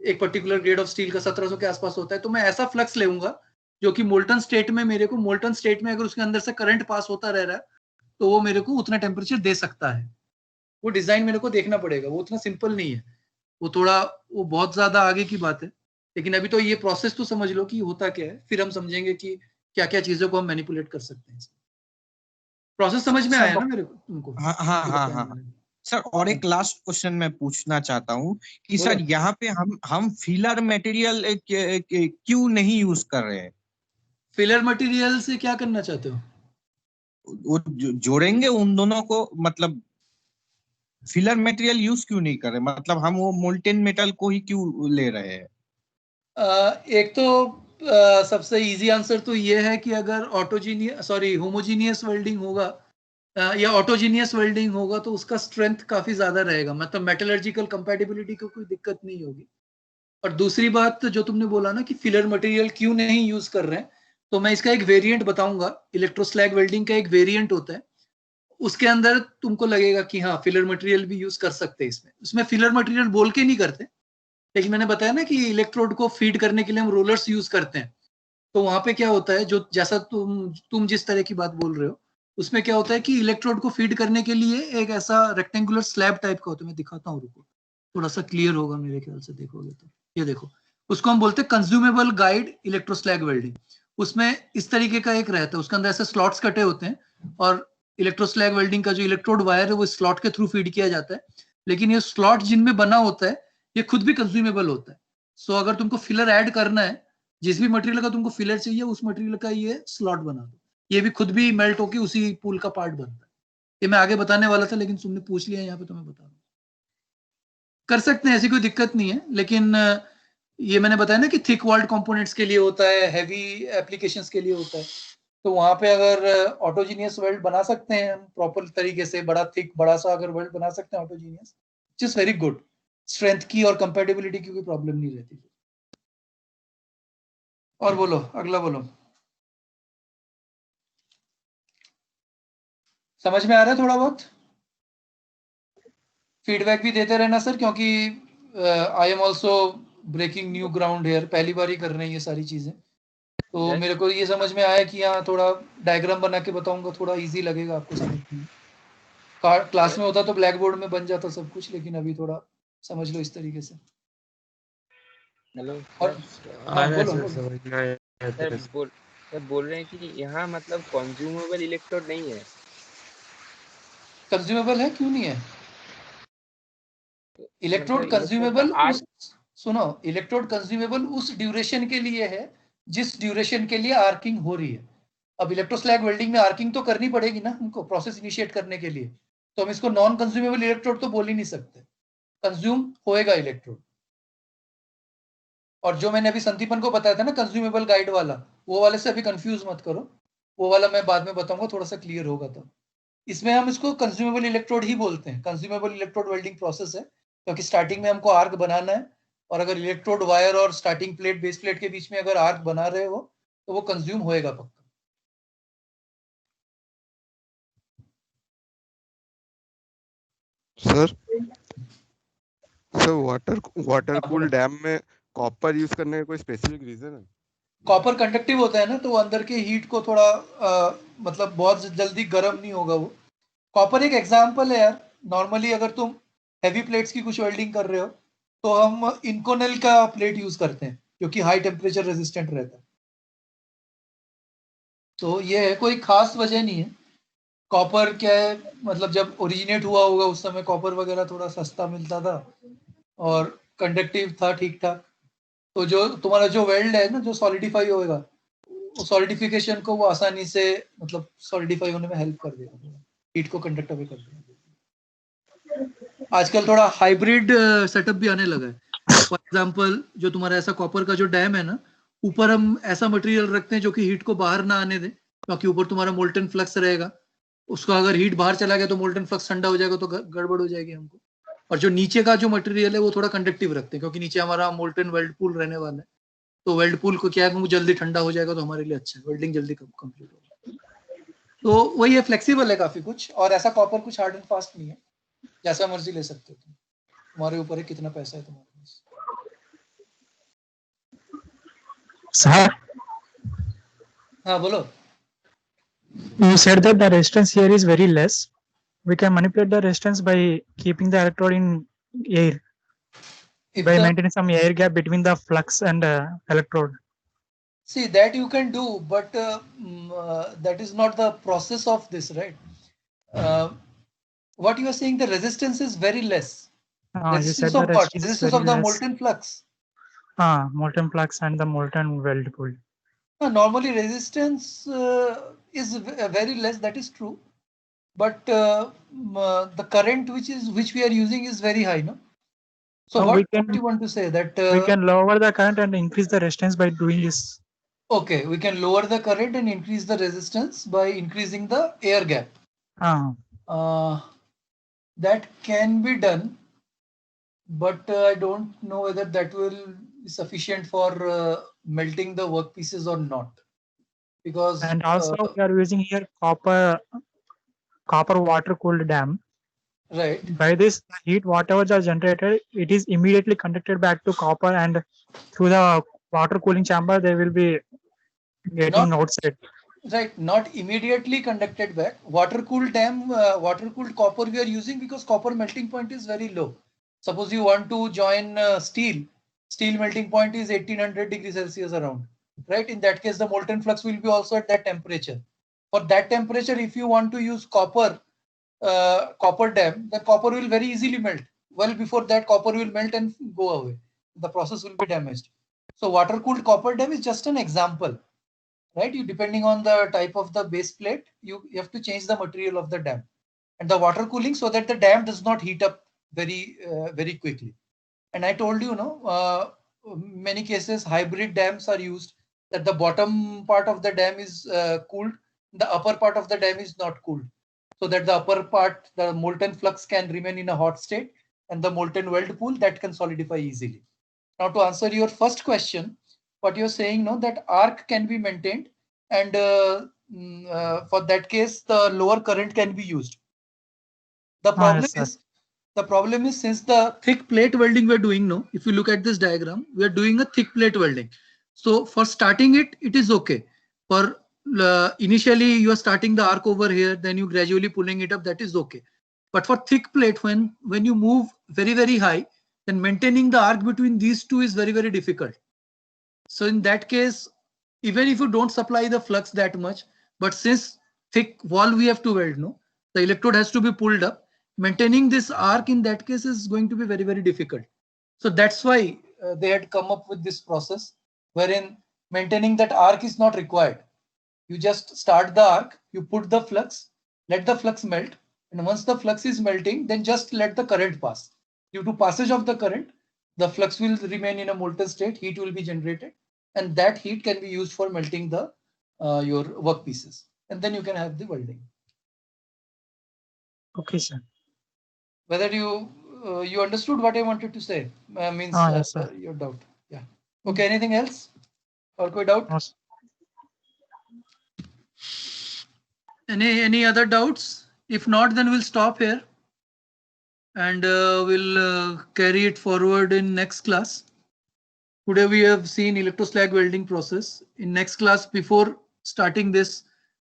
एक पर्टिकुलर ग्रेड ऑफ स्टील का 1700 के आसपास होता है, तो मैं ऐसा फ्लक्स लेऊंगा जो कि मोल्टन स्टेट में, मेरे को मोल्टन स्टेट में अगर उसके अंदर से करंट पास होता रह रहा है तो वो मेरे को उतना टेम्परेचर दे सकता है। वो डिजाइन मेरे को देखना पड़ेगा, वो उतना सिंपल नहीं है, वो थोड़ा, वो बहुत ज्यादा आगे की बात है। लेकिन अभी तो ये प्रोसेस तो समझ लो कि होता क्या है, फिर हम समझेंगे कि क्या क्या चीजों को हम मैनिपुलेट कर सकते हैं। प्रोसेस समझ में आया ना मेरे को, तुमको? हाँ। सर और एक लास्ट क्वेश्चन मैं पूछना चाहता हूँ कि सर यहाँ पे हम फिलर मटेरियल क्यों नहीं यूज कर रहे हैं? फिलर मटेरियल से क्या करना चाहते हो? वो जोड़ेंगे उन दोनों को, मतलब फिलर मटेरियल यूज क्यों नहीं कर रहे, मतलब हम वो मोल्टेन मेटल को ही क्यों ले रहे हैं? एक तो सबसे इजी आंसर तो ये है कि अगर होमोजीनियस वेल्डिंग होगा या ऑटोजीनियस वेल्डिंग होगा तो उसका स्ट्रेंथ काफी ज्यादा रहेगा, मतलब मेटलर्जिकल कंपैटिबिलिटी को कोई दिक्कत नहीं होगी। और दूसरी बात जो तुमने बोला ना कि फिलर मटेरियल क्यों नहीं यूज कर रहे हैं, तो मैं इसका एक वेरिएंट बताऊंगा। इलेक्ट्रोस्लैग वेल्डिंग का एक वेरिएंट होता है, उसके अंदर तुमको लगेगा कि हाँ फिलर मटेरियल भी यूज कर सकते हैं उसमें फिलर मटेरियल बोल के नहीं करते, लेकिन मैंने बताया ना कि इलेक्ट्रोड को फीड करने के लिए हम रोलर्स यूज करते हैं। तो वहां पे क्या होता है, जो जैसा तुम जिस तरह की बात बोल रहे हो उसमें क्या होता है कि इलेक्ट्रोड को फीड करने के लिए एक ऐसा रेक्टेंगुलर स्लैब टाइप का होता है, मैं दिखाता हूँ, रुको थोड़ा सा क्लियर होगा मेरे ख्याल से, देखोगे तो ये देखो, उसको हम बोलते हैं कंज्यूमेबल गाइड इलेक्ट्रोस्लैग वेल्डिंग। उसमें इस तरीके का एक रहता है, उसके अंदर ऐसे स्लॉट्स कटे होते हैं, और इलेक्ट्रोस्लैग वेल्डिंग का जो इलेक्ट्रोड वायर है वो स्लॉट के थ्रू फीड किया जाता है। लेकिन ये स्लॉट जिनमें बना होता है ये खुद भी कंज्यूमेबल होता है। सो अगर तुमको फिलर ऐड करना है, जिस भी मटेरियल का तुमको फिलर चाहिए उस मटेरियल का ये स्लॉट बना दो, ये भी खुद भी मेल्ट होकर उसी पूल का पार्ट बनता है। ये मैं आगे बताने वाला था लेकिन तुमने पूछ लिया, यहाँ पे तो मैं बता रहा हूँ। कर सकते हैं, ऐसी कोई दिक्कत नहीं है, लेकिन ये मैंने बताया ना कि थिक वॉल्ड कंपोनेंट्स के लिए होता है, हैवी एप्लीकेशंस के लिए होता है। तो वहां पे अगर ऑटोजीनियस वेल्ड बना सकते हैं हम प्रॉपर तरीके से, बड़ा थिक बड़ा सा अगर वेल्ड बना सकते हैं autogenous, which is very good. Strength की और कंपैटिबिलिटी की कोई प्रॉब्लम नहीं रहती। और बोलो, अगला बोलो। समझ में आ रहा है थोड़ा बहुत? फीडबैक भी देते रहना सर, क्योंकि I am also breaking new ground here, पहली बार ही कर रहे हैं ये सारी चीजें, तो मेरे को ये समझ में आया कि यहाँ थोड़ा डायग्राम बना के बताऊंगा, थोड़ा इजी लगेगा आपको समझने में। क्लास में होता तो ब्लैक बोर्ड में बन जाता सब कुछ, लेकिन अभी थोड़ा समझ लो इस तरीके से। हेलो और हाँ, बोलो। सर बोल रहे हैं कि यहाँ मतलब कंज्यूमेबल इलेक्ट्रोड नहीं है। कंज्यूमेबल है, क्यों नहीं है? इलेक्ट्रोड कंज्यूमेबल सुनो, इलेक्ट्रोड कंज्यूमेबल उस ड्यूरेशन के लिए है जिस ड्यूरेशन के लिए आर्किंग हो रही है। अब इलेक्ट्रोस्लैग वेल्डिंग में आर्किंग तो करनी पड़ेगी ना हमको प्रोसेस इनिशिएट करने के लिए, तो हम इसको नॉन कंज्यूमेबल इलेक्ट्रोड तो बोल ही नहीं सकते, कंज्यूम होएगा इलेक्ट्रोड। और जो मैंने अभी संदीपन को बताया था ना कंज्यूमेबल गाइड वाला, वो वाले से अभी कंफ्यूज मत करो, वो वाला मैं बाद में बताऊंगा, थोड़ा सा क्लियर होगा तो। इसमें हम इसको कंज्यूमेबल इलेक्ट्रोड ही बोलते हैं, कंज्यूमेबल इलेक्ट्रोड वेल्डिंग प्रोसेस है, क्योंकि स्टार्टिंग में हमको आर्क बनाना है, और अगर इलेक्ट्रोड वायर और स्टार्टिंग प्लेट बेस प्लेट के बीच में अगर आर्क बना रहे हो तो वो कंज्यूम होएगा पक्का। सर वाटर कूल डैम में कॉपर यूज करने का कोई स्पेसिफिक रीजन है? कॉपर कंडक्टिव होता है ना, तो वो अंदर के हीट को थोड़ा मतलब बहुत जल्दी गर्म नहीं होगा वो। कॉपर एक एग्जांपल है यार। नॉर्मली अगर तुम हैवी प्लेट्स की कुछ वेल्डिंग कर रहे हो तो हम इनकोनेल का प्लेट यूज करते हैं, क्योंकि हाई टेम्परेचर रेजिस्टेंट रहता है। तो ये है, कोई खास वजह नहीं है। कॉपर क्या है, मतलब जब ओरिजिनेट हुआ होगा उस समय कॉपर वगैरह थोड़ा सस्ता मिलता था और कंडक्टिव था ठीक ठाक, तो जो तुम्हारा जो वेल्ड है ना जो सॉलिडिफाई होएगा, वो सॉलिडिफिकेशन को वो आसानी से मतलब सॉलिडिफाई होने में हेल्प कर देगा, हीट को कंडक्ट अवे कर देगा। आजकल थोड़ा हाइब्रिड सेटअप भी आने लगा है। फॉर एग्जांपल जो तुम्हारा ऐसा कॉपर का जो डैम है ना, ऊपर हम ऐसा मटेरियल रखते हैं जो कि हीट को बाहर ना आने दे, क्योंकि ऊपर तुम्हारा मोल्टन फ्लक्स रहेगा। उसका अगर हीट बाहर चला गया तो मोल्टन फ्लक्स ठंडा हो जाएगा, तो गड़बड़ हो जाएगी हमको। और जो नीचे का जो मटेरियल है वो थोड़ा कंडक्टिव रखते हैं, क्योंकि नीचे हमारा मोल्टन वेल्ड पूल रहने वाला है। तो वेल्ड पूल को क्या है, वो जल्दी ठंडा हो जाएगा तो हमारे लिए अच्छा है, वेल्डिंग जल्दी कंप्लीट होगा। तो वही है, फ्लेक्सिबल है काफी कुछ, और ऐसा कॉपर कुछ हार्ड एंड फास्ट नहीं है, जैसा मर्जी ले सकते हो तुम, तुम्हारे ऊपर है कितना पैसा है तुम्हारे पास। Sir, हाँ बोलो। you said that the resistance here is very less. We can manipulate the resistance by keeping the electrode in air, by maintaining some air gap between the flux and electrode. See, that you can do, but that is not the process of this, right? What you are saying, the resistance is very less. Resistance of what? Resistance of the molten flux. Molten flux and the molten weld pool. Normally resistance is very less, that is true, but the current which we are using is very high, no? So what do you want to say, that we can lower the current and increase the resistance by doing this? Okay, we can lower the current and increase the resistance by increasing the air gap. That can be done, but I don't know whether that will be sufficient for melting the workpieces or not, because and also we are using here copper water cooled dam. Right. By this heat, whatever is generated, it is immediately conducted back to copper, and through the water cooling chamber they will be getting outside. Right, not immediately conducted back. Water cooled dam, water cooled copper we are using because copper melting point is very low. Suppose you want to join steel melting point is 1800 degrees Celsius around, right? In that case, the molten flux will be also at that temperature. For that temperature, if you want to use copper dam, the copper will very easily melt. Well, before that, copper will melt and go away. The process will be damaged. So water cooled copper dam is just an example. Right, you depending on the type of the base plate, you have to change the material of the dam and the water cooling so that the dam does not heat up very quickly. And I told you, many cases hybrid dams are used, that the bottom part of the dam is cooled, the upper part of the dam is not cooled, so that the upper part, the molten flux can remain in a hot state, and the molten weld pool that can solidify easily. Now to answer your first question, what you're saying, that arc can be maintained, and for that case the lower current can be used. The problem is since the thick plate welding we're doing, if you look at this diagram, we are doing a thick plate welding. So for starting it, it is okay. For initially you are starting the arc over here, then you gradually pulling it up, that is okay. But for thick plate, when you move very, very high, then maintaining the arc between these two is very, very difficult. So in that case, even if you don't supply the flux that much, but since thick wall we have to weld, no, the electrode has to be pulled up. Maintaining this arc in that case is going to be very, very difficult. So that's why they had come up with this process wherein maintaining that arc is not required. You just start the arc, you put the flux, let the flux melt, and once the flux is melting, then just let the current pass. Due to passage of the current, the flux will remain in a molten state, heat will be generated, and that heat can be used for melting the your workpieces, and then you can have the welding. Okay, sir. Whether you understood what I wanted to say, means Yes, sir. your doubt. Yeah. Okay. Anything else? Or कोई doubt? No, sir. Any other doubts? If not, then we'll stop here, and we'll carry it forward in next class. Today we have seen electroslag welding process. In next class, before starting this,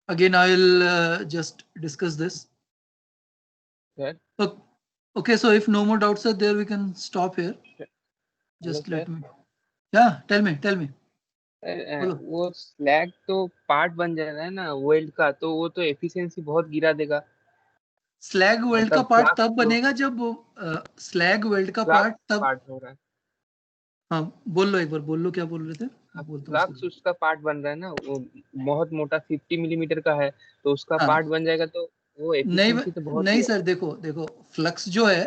again I will just discuss this. Sir? Okay, so if no more doubts are there, we can stop here. Just Hello, let sir. me. Yeah, tell me. बोलो। वो slag तो part बन जाना है ना weld का, तो वो तो एफिशिएंसी बहुत गिरा देगा। स्लैग वेल्ड का मतलब पार्ट flux तब जो बनेगा जब स्लैग वेल्ड का flux पार्ट तब। पार्ट हो रहा है, हाँ बोल लो, एक बार बोल लो क्या बोल रहे थे। बोलता हूँ फ्लक्स उसका पार्ट बन रहा है ना, वो बहुत मोटा 50 मिलीमीटर का है, तो उसका हाँ। पार्ट बन जाएगा, तो वो एफिशिएंसी तो बहुत नहीं सर, देखो फ्लक्स जो है,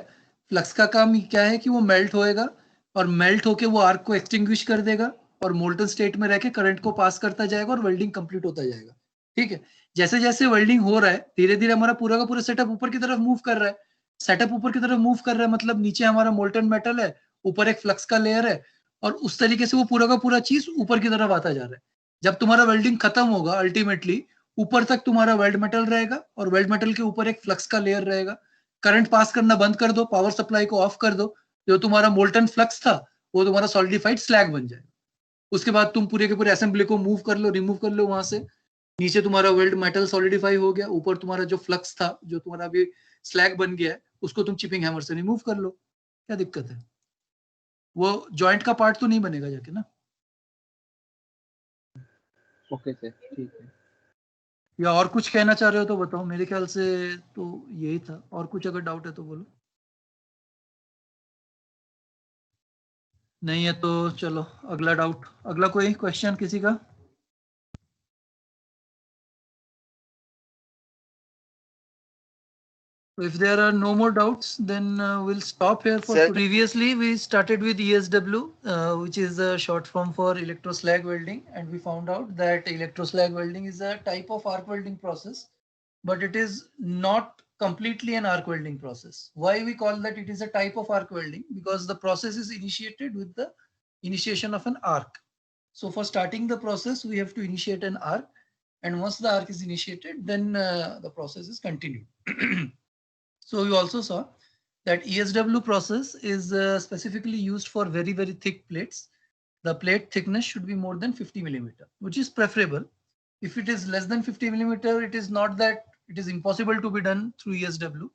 फ्लक्स का काम क्या है कि वो मेल्ट होएगा और मेल्ट होके वो आर्क को एक्सटिंग्विश कर देगा और मोल्टन स्टेट में रह के करंट को पास करता जाएगा और वेल्डिंग कंप्लीट होता जाएगा। ठीक है, जैसे जैसे वेल्डिंग हो रहा है धीरे धीरे हमारा पूरा का पूरा सेटअप ऊपर की तरफ मूव कर रहा है। सेटअप ऊपर की तरफ मूव कर रहा है मतलब नीचे हमारा मोल्टन मेटल है, ऊपर एक फ्लक्स का लेयर है और उस तरीके से वो पूरा का पूरा चीज ऊपर की तरफ आता जा रहा है। जब तुम्हारा वेल्डिंग खत्म होगा अल्टीमेटली ऊपर तक तुम्हारा वेल्ड मेटल रहेगा और वेल्ड मेटल के ऊपर एक फ्लक्स का लेयर रहेगा। करंट पास करना बंद कर दो, पावर सप्लाई को ऑफ कर दो, जो तुम्हारा मोल्टन फ्लक्स था वो तुम्हारा सॉलिडिफाइड स्लैग बन जाएगा। उसके बाद तुम पूरे के पूरे असेंबली को मूव कर लो, रिमूव कर लो वहां से। नीचे तुम्हारा वेल्ड मेटल सॉलिडिफाई हो गया, ऊपर तुम्हारा जो फ्लक्स था जो तुम्हारा अभी स्लैग बन गया है उसको तुम चिपिंग हैमर से रिमूव कर लो। क्या दिक्कत है? वो जॉइंट का पार्ट तो नहीं बनेगा जाके ना। ओके सर, ठीक है। या और कुछ कहना चाह रहे हो तो बताओ, मेरे ख्याल से तो यही था। और कुछ अगर डाउट है तो बोलो, नहीं है तो चलो अगला डाउट, अगला कोई क्वेश्चन किसी का? If there are no more doubts, then we'll stop here for Sir. Previously, we started with ESW, which is a short form for electroslag welding, and we found out that electroslag welding is a type of arc welding process, but it is not completely an arc welding process. Why we call that it is a type of arc welding? Because the process is initiated with the initiation of an arc. So for starting the process, we have to initiate an arc, and once the arc is initiated, then the process is continued. So you also saw that ESW process is specifically used for very, very thick plates. The plate thickness should be more than 50 millimeter, which is preferable. If it is less than 50 millimeter, it is not that it is impossible to be done through ESW,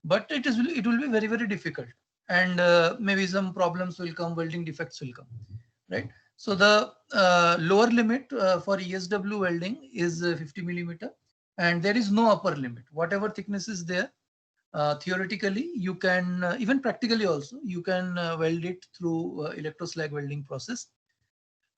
but it will be very, very difficult. And maybe some problems will come, welding defects will come, right? So the lower limit for ESW welding is 50 millimeter, and there is no upper limit. Whatever thickness is there, theoretically you can even practically also you can weld it through electroslag welding process.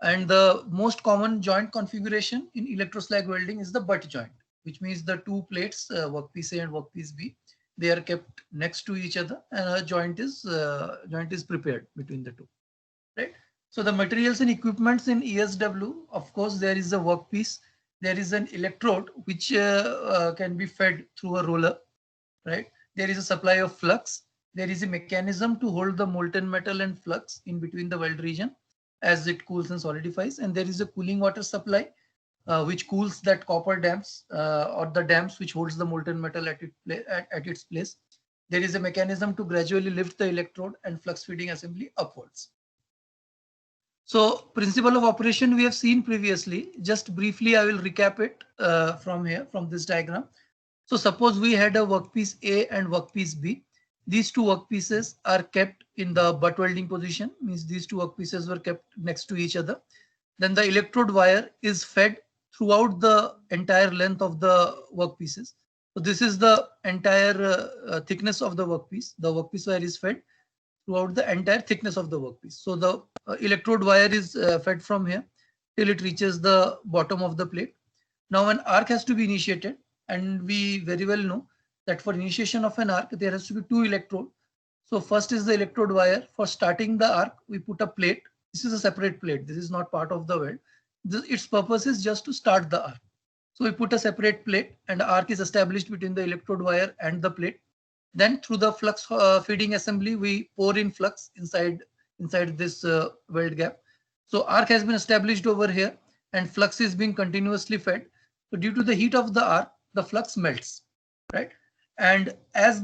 And the most common joint configuration in electroslag welding is the butt joint, which means the two plates, workpiece A and workpiece B, they are kept next to each other and a joint is prepared between the two, right? So the materials and equipments in ESW, of course, there is a workpiece, there is an electrode which can be fed through a roller, right? There is a supply of flux. There is a mechanism to hold the molten metal and flux in between the weld region as it cools and solidifies. And there is a cooling water supply which cools that copper damps or the damps which holds the molten metal at its place. There is a mechanism to gradually lift the electrode and flux feeding assembly upwards. So principle of operation we have seen previously. Just briefly, I will recap it from here, from this diagram. So suppose we had a workpiece A and workpiece B. These two workpieces are kept in the butt welding position, means these two workpieces were kept next to each other. Then the electrode wire is fed throughout the entire length of the workpieces. So this is the entire thickness of the workpiece. The workpiece wire is fed throughout the entire thickness of the workpiece. So the electrode wire is fed from here till it reaches the bottom of the plate. Now an arc has to be initiated, and we very well know that for initiation of an arc there has to be two electrodes. So first is the electrode wire. For starting the arc we put a plate. This is a separate plate. This is not part of the weld. Its purpose is just to start the arc. So we put a separate plate and the arc is established between the electrode wire and the plate. Then through the flux feeding assembly, we pour in flux inside this weld gap. So arc has been established over here and flux is being continuously fed. So due to the heat of the arc, the flux melts, right? And as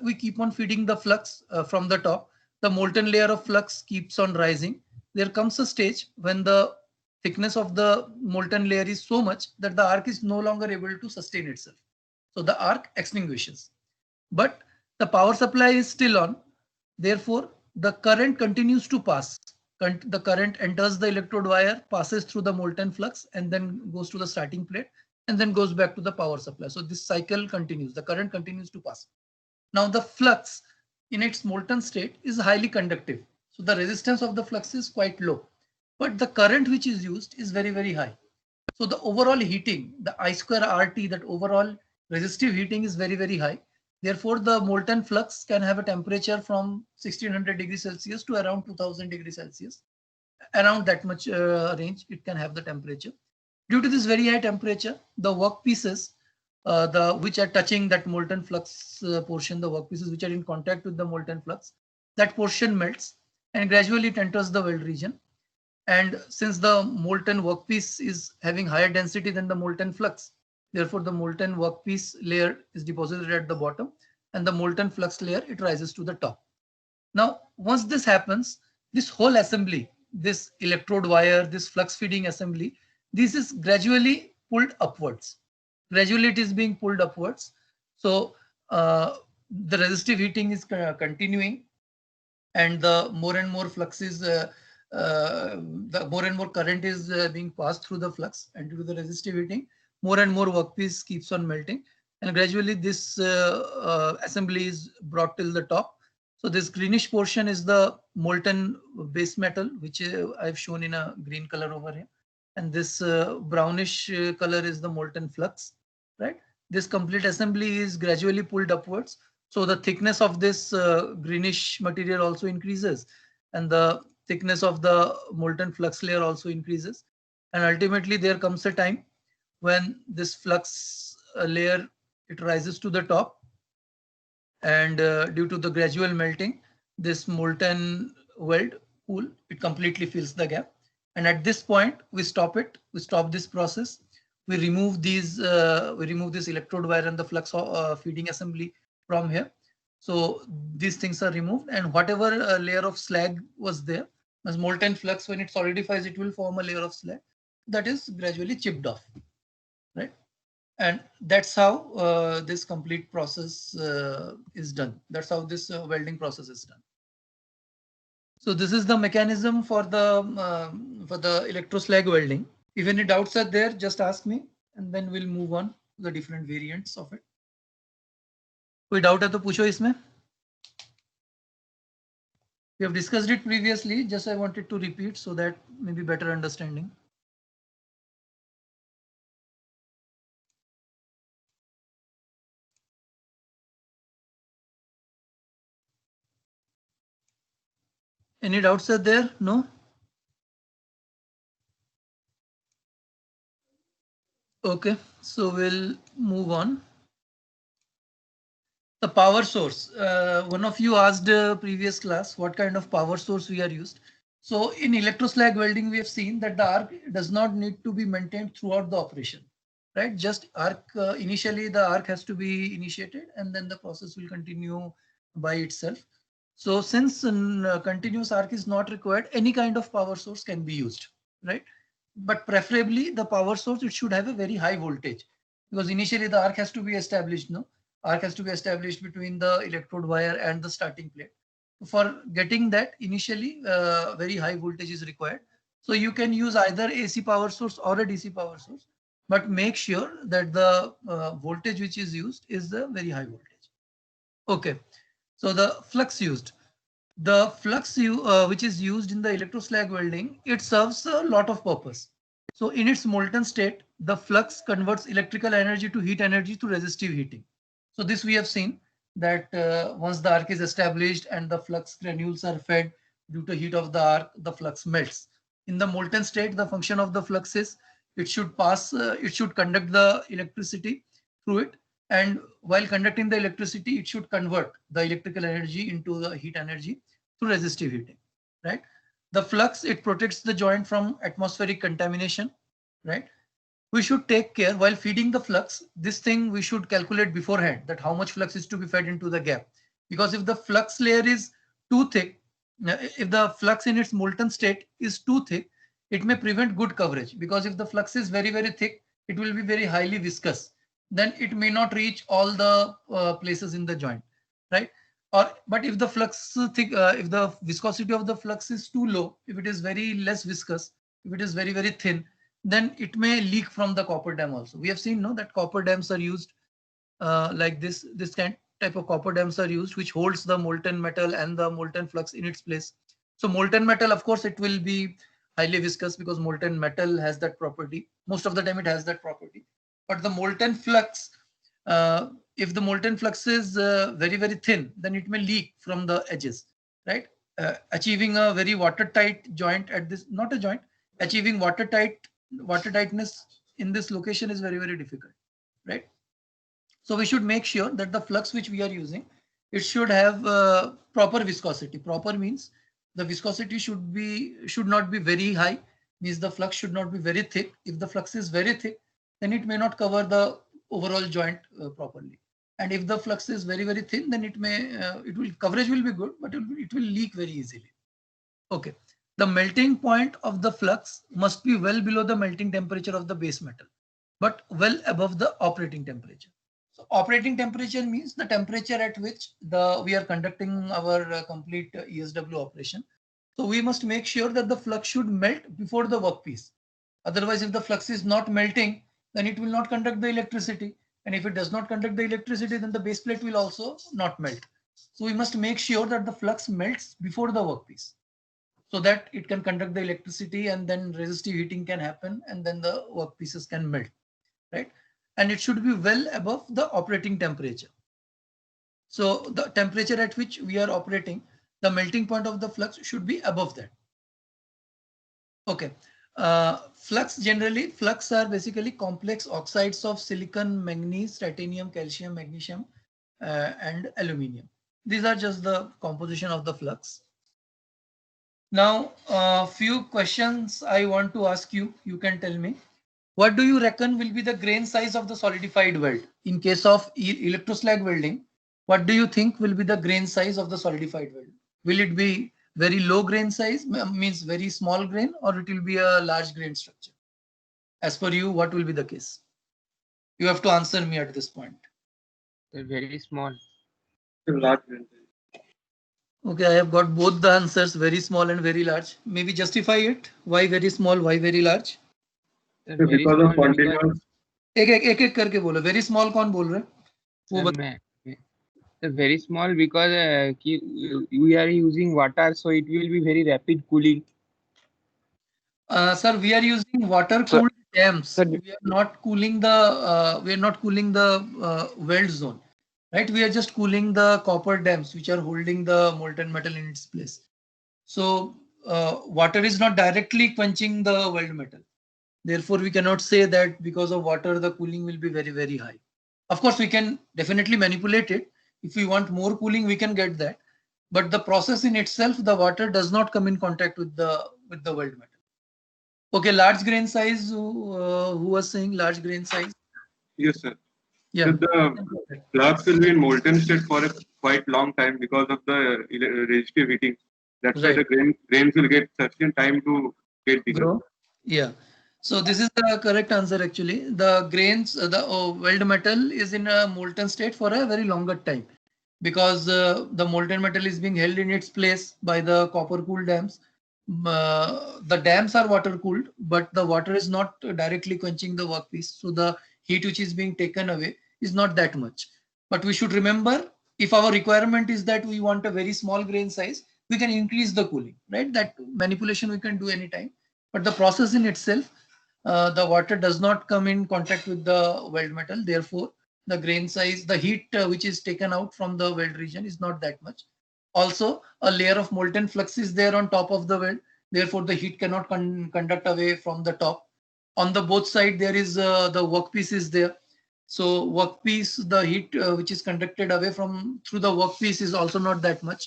we keep on feeding the flux from the top, the molten layer of flux keeps on rising. There comes a stage when the thickness of the molten layer is so much that the arc is no longer able to sustain itself. So the arc extinguishes. But the power supply is still on. Therefore, the current continues to pass. The current enters the electrode wire, passes through the molten flux, and then goes to the starting plate, and then goes back to the power supply. So this cycle continues. The current continues to pass. Now the flux in its molten state is highly conductive. So the resistance of the flux is quite low. But the current which is used is very, very high. So the overall heating, the I square RT, that overall resistive heating is very, very high. Therefore, the molten flux can have a temperature from 1600 degrees Celsius to around 2000 degrees Celsius. Around that much range, it can have the temperature. Due to this very high temperature, the workpieces, which are touching that molten flux portion, the workpieces which are in contact with the molten flux, that portion melts and gradually it enters the weld region. And since the molten workpiece is having higher density than the molten flux, therefore the molten workpiece layer is deposited at the bottom and the molten flux layer, it rises to the top. Now, once this happens, this whole assembly, this electrode wire, this flux feeding assembly, this is gradually pulled upwards. Gradually it is being pulled upwards. So the resistive heating is continuing, and the more and more flux is the more and more current is being passed through the flux, and due to the resistive heating, more and more workpiece keeps on melting, and gradually this assembly is brought till the top. So this greenish portion is the molten base metal, which I've shown in a green color over here, and this brownish color is the molten flux, right? This complete assembly is gradually pulled upwards. So the thickness of this greenish material also increases, and the thickness of the molten flux layer also increases. And ultimately there comes a time when this flux layer, it rises to the top, and due to the gradual melting, this molten weld pool, it completely fills the gap. And at this point we stop it, we stop this process, we remove these we remove this electrode wire and the flux feeding assembly from here. So these things are removed, and whatever layer of slag was there, as molten flux, when it solidifies, it will form a layer of slag that is gradually chipped off, right? And that's how this complete process is done. That's how this welding process is done. So this is the mechanism for the electroslag welding. If any doubts are there, just ask me, and then we'll move on to the different variants of it. कोई doubt है तो पूछो इसमें. We have discussed it previously, just I wanted to repeat so that maybe better understanding. Any doubts are there? No? Okay, so we'll move on. The power source. One of you asked previous class what kind of power source we are used. So in electroslag welding, we have seen that the arc does not need to be maintained throughout the operation, right? Just arc, initially the arc has to be initiated and then the process will continue by itself. So since continuous arc is not required, any kind of power source can be used, right? But preferably the power source, it should have a very high voltage, because initially the arc has to be established, no? Arc has to be established between the electrode wire and the starting plate. For getting that, initially very high voltage is required. So you can use either AC power source or a DC power source, but make sure that the voltage which is used is the very high voltage. Okay, so the flux used. The flux which is used in the electroslag welding, it serves a lot of purpose. So in its molten state, the flux converts electrical energy to heat energy through resistive heating. So this we have seen that once the arc is established and the flux granules are fed due to heat of the arc, the flux melts. In the molten state, the function of the flux is it should conduct the electricity through it. And while conducting the electricity, it should convert the electrical energy into the heat energy through resistive heating, right? The flux, it protects the joint from atmospheric contamination, right? We should take care while feeding the flux. This thing we should calculate beforehand, that how much flux is to be fed into the gap. Because if the flux layer is too thick, if the flux in its molten state is too thick, it may prevent good coverage. Because if the flux is very, very thick, it will be very highly viscous. Then it may not reach all the places in the joint, right? But if the flux thick, if the viscosity of the flux is too low, if it is very less viscous, if it is very, very thin, then it may leak from the copper dam also. We have seen, no, that copper dams are used like this type of copper dams are used, which holds the molten metal and the molten flux in its place. So molten metal, of course, it will be highly viscous because molten metal has that property. Most of the time it has that property. But the molten flux, if the molten flux is very, very thin, then it may leak from the edges, right? Achieving a very watertight joint at this, not a joint, achieving watertightness in this location is very, very difficult, right? So we should make sure that the flux which we are using, it should have proper viscosity. Proper means the viscosity should not be very high, means the flux should not be very thick. If the flux is very thick, then it may not cover the overall joint properly. And if the flux is very, very thin, then coverage will be good, but it will leak very easily. Okay. The melting point of the flux must be well below the melting temperature of the base metal, but well above the operating temperature. So operating temperature means the temperature at which we are conducting our complete ESW operation. So we must make sure that the flux should melt before the workpiece. Otherwise, if the flux is not melting, then it will not conduct the electricity. And if it does not conduct the electricity, then the base plate will also not melt. So we must make sure that the flux melts before the workpiece, so that it can conduct the electricity, and then resistive heating can happen, and then the workpieces can melt, right? And it should be well above the operating temperature. So the temperature at which we are operating, the melting point of the flux should be above that. Okay. Flux are basically complex oxides of silicon, manganese, titanium, calcium, magnesium, and aluminium. These are just the composition of the flux. Now, a few questions I want to ask you. You can tell me. What do you reckon will be the grain size of the solidified weld? In case of electroslag welding, what do you think will be the grain size of the solidified weld? Will it be very low grain size, means very small grain, or it will be a large grain structure? As per you, what will be the case? You have to answer me at this point. They're very small. Large grain. Okay, I have got both the answers, very small and very large. Maybe justify it. Why very small? Why very large? Because of continuous. एक करके बोलो. Very small कौन बोल रहे? वो very small because we are using water, so it will be very rapid cooling. Sir, we are using water cooled dams. We are not cooling the weld zone, right? We are just cooling the copper dams which are holding the molten metal in its place. So water is not directly quenching the weld metal. Therefore, we cannot say that because of water the cooling will be very, very high. Of course, we can definitely manipulate it. If we want more cooling, we can get that. But the process in itself, the water does not come in contact with the weld metal. Okay, large grain size. Who was saying large grain size? Yes, sir. Yeah. So the flux will be in molten state for quite long time because of the resistive heating. That's why Right. the grains will get sufficient time to get bigger. Grow. Yeah. So this is the correct answer actually. The grains, the weld metal is in a molten state for a very longer time because the molten metal is being held in its place by the copper cooled dams. The dams are water cooled, but the water is not directly quenching the workpiece. So the heat which is being taken away is not that much. But we should remember, if our requirement is that we want a very small grain size, we can increase the cooling, right? That manipulation we can do anytime. But the process in itself, the water does not come in contact with the weld metal. Therefore, the grain size, the heat which is taken out from the weld region is not that much. Also, a layer of molten flux is there on top of the weld. Therefore, the heat cannot conduct away from the top. On the both side, there is the workpiece is there. So workpiece, the heat which is conducted away from through the workpiece is also not that much.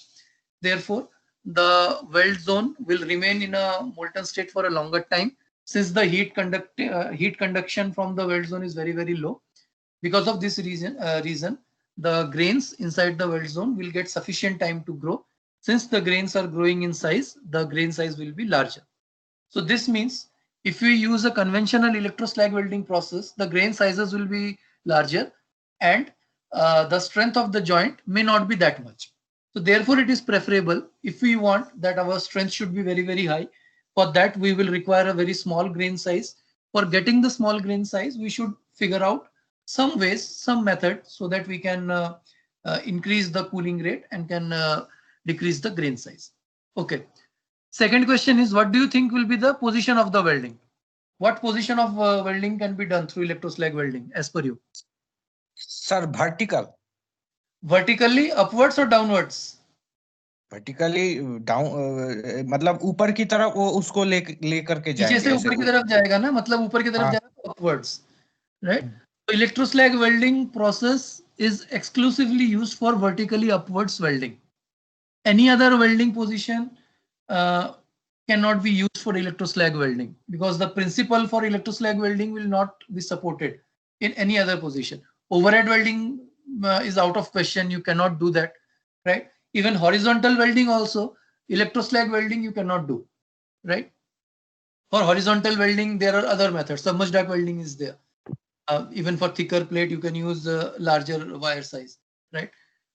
Therefore, the weld zone will remain in a molten state for a longer time since the heat conduction from the weld zone is very, very low. Because of this reason, the grains inside the weld zone will get sufficient time to grow. Since the grains are growing in size, the grain size will be larger. So this means if we use a conventional electroslag welding process, the grain sizes will be larger and the strength of the joint may not be that much. So therefore, it is preferable if we want that our strength should be very, very high. For that, we will require a very small grain size. For getting the small grain size, we should figure out some ways, some method so that we can increase the cooling rate and can decrease the grain size. Okay. Second question is, what do you think will be the position of the welding? What position of welding can be done through electroslag welding as per you? Sir, vertical. Vertically, upwards or downwards? Vertically down मतलब ऊपर की तरफ वो उसको लेकर के जाएंगे, नीचे से ऊपर की तरफ जाएगा ना, मतलब ऊपर की तरफ जाएगा तो upwards, right? So electroslag welding process is exclusively used for vertically upwards welding. Any other welding position cannot be used for electroslag welding because the principle for electroslag welding will not be supported in any other position. Overhead welding is out of question. You cannot do that, right? Even horizontal welding also, electroslag welding you cannot do, right? For horizontal welding, there are other methods. Submerged arc welding is there. Even for thicker plate, you can use larger wire size, right?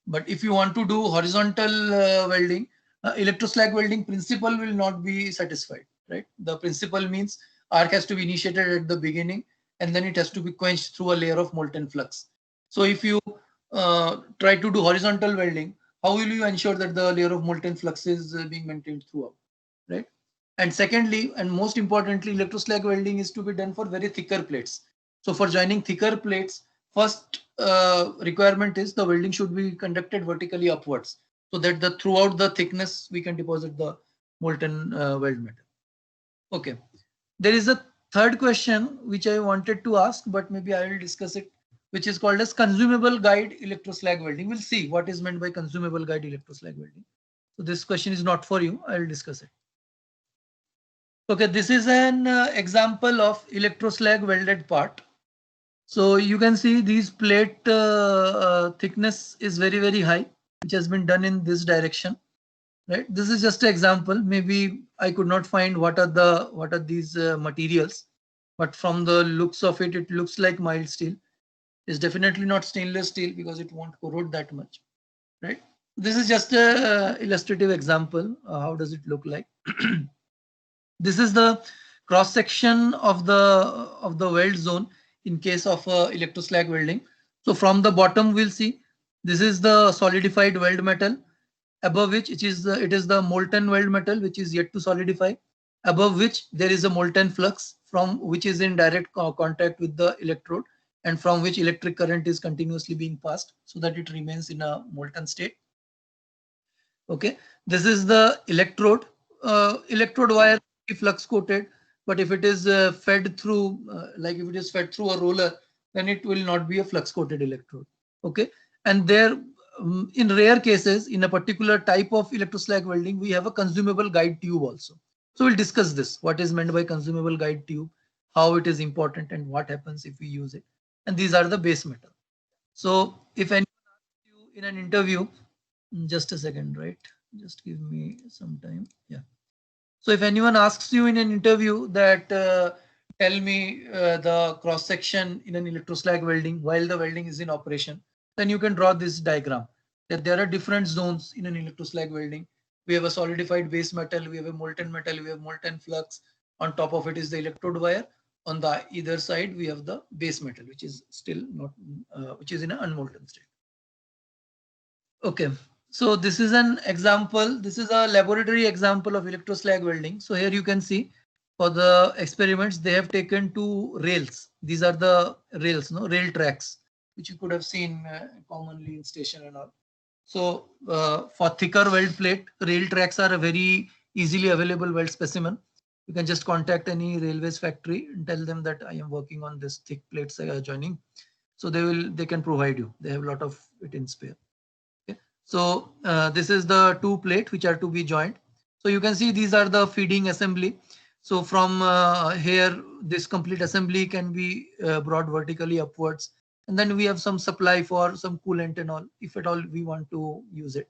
But if you want to do horizontal welding, electroslag welding principle will not be satisfied, right? The principle means arc has to be initiated at the beginning and then it has to be quenched through a layer of molten flux. So if you try to do horizontal welding, how will you ensure that the layer of molten flux is being maintained throughout, right? And secondly, and most importantly, electroslag welding is to be done for very thicker plates. So for joining thicker plates, first requirement is the welding should be conducted vertically upwards so that throughout the thickness we can deposit the molten weld metal. Okay. There is a third question which I wanted to ask, but maybe I will discuss it, which is called as consumable guide electroslag welding. We'll see what is meant by consumable guide electroslag welding. So this question is not for you. I will discuss it. Okay, this is an example of electroslag welded part. So you can see these plate thickness is very, very high, which has been done in this direction, right? This is just an example. Maybe I could not find what are these materials, but from the looks of it, it looks like mild steel. It's definitely not stainless steel because it won't corrode that much, right? This is just a illustrative example. How does it look like? This is the cross section of the weld zone in case of electroslag welding. So from the bottom we'll see this is the solidified weld metal, above which it is the molten weld metal which is yet to solidify, above which there is a molten flux from which is in direct contact with the electrode and from which electric current is continuously being passed so that it remains in a molten state. Okay, this is the electrode. Electrode wire flux coated, but if it is fed through like if it is fed through a roller, then it will not be a flux coated electrode. Okay, and there in rare cases in a particular type of electroslag welding we have a consumable guide tube also. So we'll discuss this, what is meant by consumable guide tube, how it is important and what happens if we use it, and these are the base metal. So if anyone asks you in an interview Just a second, right? Just give me some time. Yeah. So if anyone asks you in an interview that tell me the cross section in an electroslag welding while the welding is in operation, then you can draw this diagram that there are different zones in an electroslag welding. We have a solidified base metal, we have a molten metal, we have molten flux. On top of it is the electrode wire. On the either side, we have the base metal, which is still not, which is in an unmolten state. Okay. So this is an example. This is a laboratory example of electroslag welding. So here you can see for the experiments, they have taken 2 rails. These are the rails, no rail tracks, which you could have seen commonly in station and all. So for thicker weld plate, rail tracks are a very easily available weld specimen. You can just contact any railways factory and tell them that I am working on this thick plates joining. So they can provide you. They have a lot of it in spare. So this is the 2 plate which are to be joined. So you can see these are the feeding assembly. So from here, this complete assembly can be brought vertically upwards. And then we have some supply for some coolant and all, if at all we want to use it.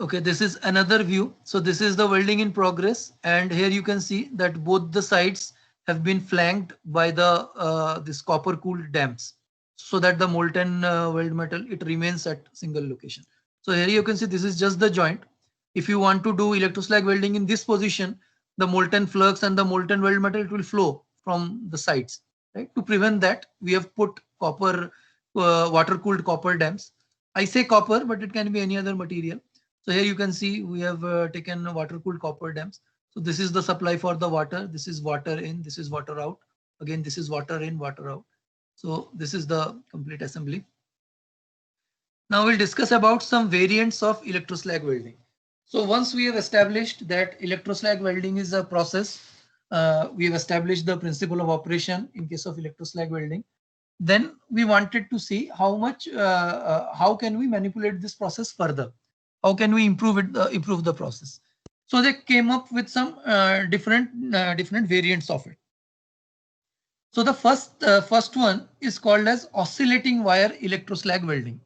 Okay, this is another view. So this is the welding in progress. And here you can see that both the sides have been flanked by the this copper cooled dams, so that the molten weld metal, it remains at single location. So here you can see this is just the joint. If you want to do electroslag welding in this position, the molten flux and the molten weld metal, it will flow from the sides. Right? To prevent that, we have put copper, water-cooled copper dams. I say copper, but it can be any other material. So here you can see we have taken water-cooled copper dams. So this is the supply for the water. This is water in, this is water out. Again, this is water in, water out. So this is the complete assembly. Now we'll discuss about some variants of electroslag welding. So once we have established that electroslag welding is a process, we have established the principle of operation in case of electroslag welding. Then we wanted to see how much, how can we manipulate this process further? How can we improve it, improve the process? So they came up with some different variants of it. So the first one is called as oscillating wire electroslag welding.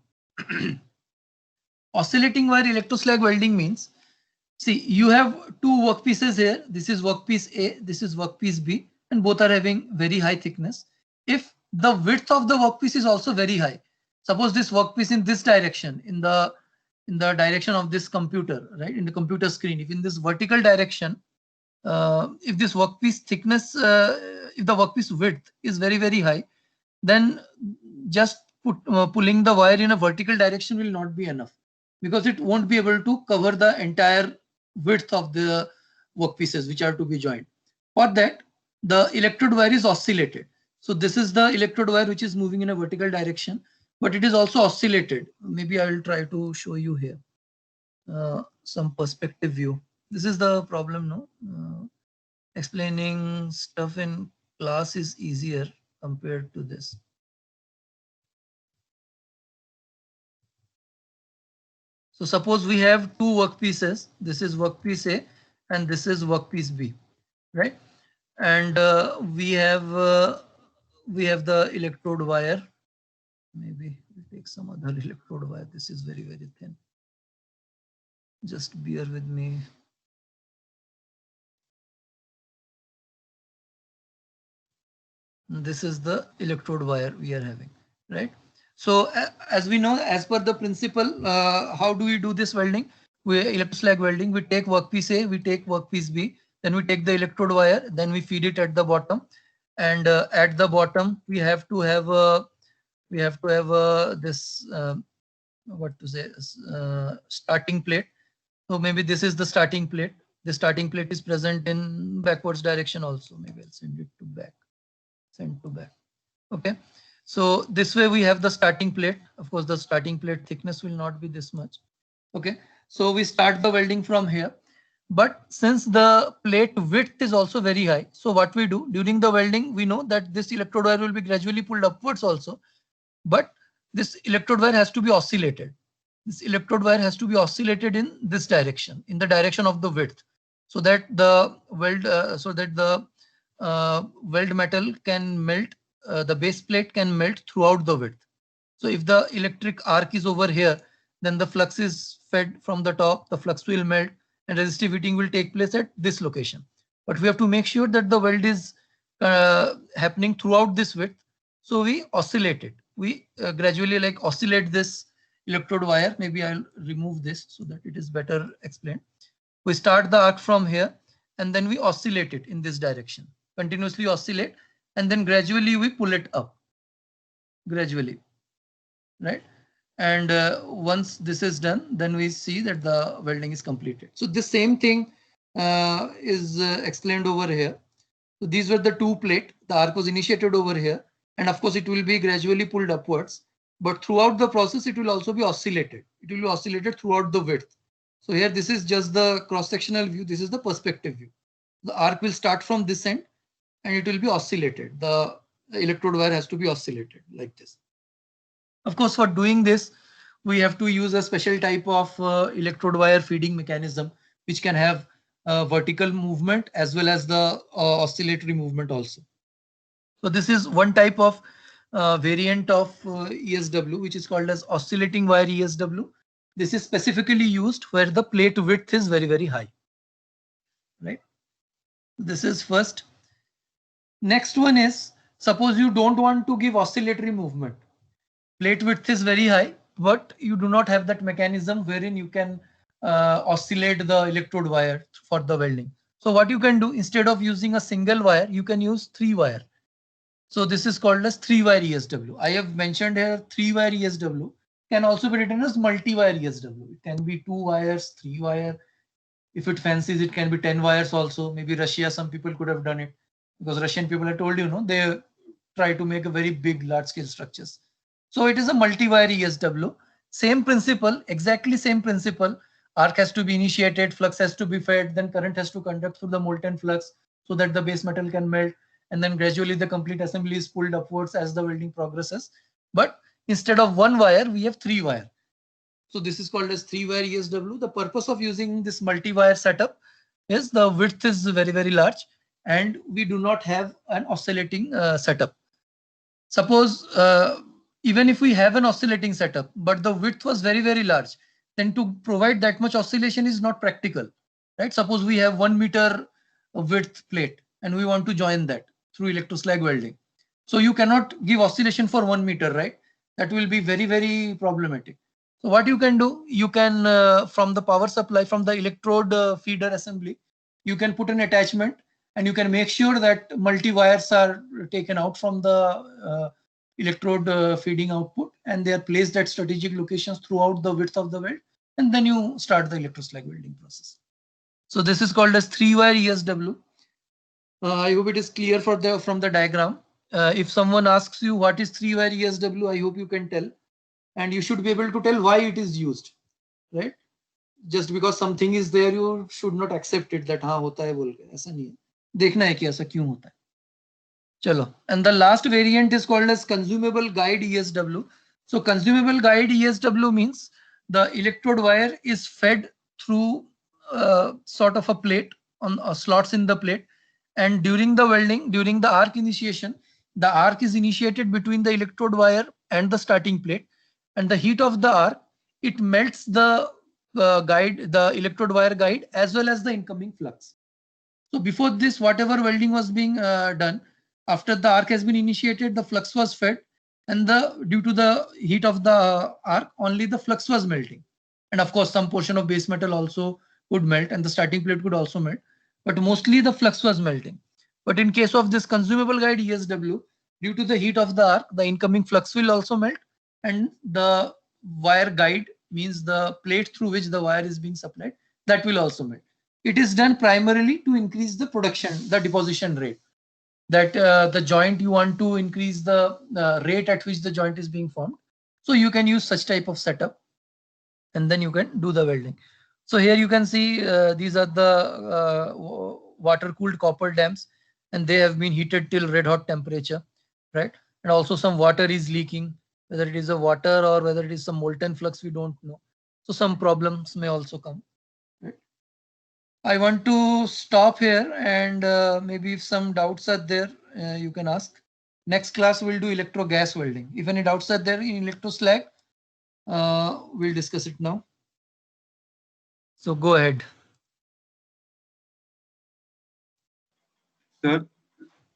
Oscillating wire electroslag welding means, see, you have 2 workpieces here. This is workpiece A, this is workpiece B, and both are having very high thickness. If the width of the workpiece is also very high, suppose this workpiece in this direction, in the direction of this computer, right, in the computer screen, if in this vertical direction, if this workpiece thickness, if the workpiece width is very, very high, then just pulling the wire in a vertical direction will not be enough, because it won't be able to cover the entire width of the workpieces which are to be joined. For that, the electrode wire is oscillated. So this is the electrode wire which is moving in a vertical direction, but it is also oscillated. Maybe I will try to show you here some perspective view. This is the problem, no? Explaining stuff in class is easier compared to this. So suppose we have 2 workpieces. This is workpiece A and this is workpiece B, right? And we have the electrode wire. Maybe we'll take some other electrode wire. This is very, very thin. Just bear with me. This is the electrode wire we are having, right? So as we know, as per the principle, how do we do this welding? Electroslag welding, we take workpiece A, we take workpiece B, then we take the electrode wire, then we feed it at the bottom, and at the bottom we have to have this what to say, starting plate. So maybe this is the starting plate. The starting plate is present in backwards direction also. Maybe I'll send it to back. Send to back. Okay. So this way we have the starting plate. Of course, the starting plate thickness will not be this much. Okay. So we start the welding from here. But since the plate width is also very high, so what we do during the welding, we know that this electrode wire will be gradually pulled upwards also. But this electrode wire has to be oscillated. This electrode wire has to be oscillated in this direction, in the direction of the width, so that the weld metal can melt, the base plate can melt throughout the width. So if the electric arc is over here, then the flux is fed from the top, the flux will melt, and resistive heating will take place at this location. But we have to make sure that the weld is happening throughout this width. So we oscillate it. We gradually like oscillate this electrode wire. Maybe I'll remove this so that it is better explained. We start the arc from here and then we oscillate it in this direction, continuously oscillate, and then gradually we pull it up, gradually, right? And once this is done, then we see that the welding is completed. So the same thing is explained over here. So these were the two plate. The arc was initiated over here, and of course it will be gradually pulled upwards. But throughout the process, it will also be oscillated. It will be oscillated throughout the width. So here, this is just the cross-sectional view. This is the perspective view. The arc will start from this end, and it will be oscillated. The electrode wire has to be oscillated like this. Of course, for doing this, we have to use a special type of electrode wire feeding mechanism, which can have vertical movement as well as the oscillatory movement also. So this is one type of variant of ESW, which is called as oscillating wire ESW. This is specifically used where the plate width is very, very high, right? This is first. Next one is, suppose you don't want to give oscillatory movement. Plate width is very high, but you do not have that mechanism wherein you can oscillate the electrode wire for the welding. So what you can do, instead of using a single wire, you can use 3-wire. So this is called as 3-wire ESW. I have mentioned here 3-wire ESW. Can also be written as multi-wire ESW. It can be 2 wires, 3-wire. If it fancies, it can be 10 wires also. Maybe Russia, some people could have done it, because Russian people, I told you, they try to make a very big, large-scale structures. So it is a multi-wire ESW. Same principle, exactly same principle. Arc has to be initiated, flux has to be fed, then current has to conduct through the molten flux so that the base metal can melt, and then gradually the complete assembly is pulled upwards as the welding progresses. But instead of 1 wire, we have 3-wire. So this is called as 3-wire ESW. The purpose of using this multi-wire setup is the width is very, very large, and we do not have an oscillating setup. Suppose even if we have an oscillating setup, but the width was very, very large, then to provide that much oscillation is not practical, right? Suppose we have 1 meter width plate and we want to join that through electroslag welding. So you cannot give oscillation for 1 meter, right? That will be very, very problematic. So what you can do, you can from the power supply, from the electrode feeder assembly, you can put an attachment and you can make sure that multi-wires are taken out from the electrode feeding output, and they are placed at strategic locations throughout the width of the weld, and then you start the electroslag welding process. So this is called as 3-wire ESW. I hope it is clear from the diagram. If someone asks you what is 3-wire ESW, I hope you can tell, and you should be able to tell why it is used, right? Just because something is there, you should not accept it that हाँ होता है बोल के, ऐसा नहीं है, देखना है कि ऐसा क्यों होता है. Chalo. And the last variant is called as consumable guide ESW. So consumable guide ESW means the electrode wire is fed through sort of a plate on slots in the plate, and during the welding, during the arc initiation, the arc is initiated between the electrode wire and the starting plate, and the heat of the arc, it melts the the electrode wire guide as well as the incoming flux. So before this, whatever welding was being done, after the arc has been initiated, the flux was fed, and due to the heat of the arc, only the flux was melting. And of course, some portion of base metal also would melt, and the starting plate could also melt, but mostly the flux was melting. But in case of this consumable guide ESW, due to the heat of the arc, the incoming flux will also melt, and the wire guide, means the plate through which the wire is being supplied, that will also melt. It is done primarily to increase the production, the deposition rate. That the joint, you want to increase the rate at which the joint is being formed. So you can use such type of setup, and then you can do the welding. So here you can see these are the water-cooled copper dams, and they have been heated till red hot temperature, right? And also some water is leaking, whether it is a water or whether it is some molten flux, we don't know. So some problems may also come. Right? I want to stop here, and maybe if some doubts are there, you can ask. Next class we'll do electro gas welding. If any doubts are there in electroslag, We'll discuss it now. So go ahead. Sir,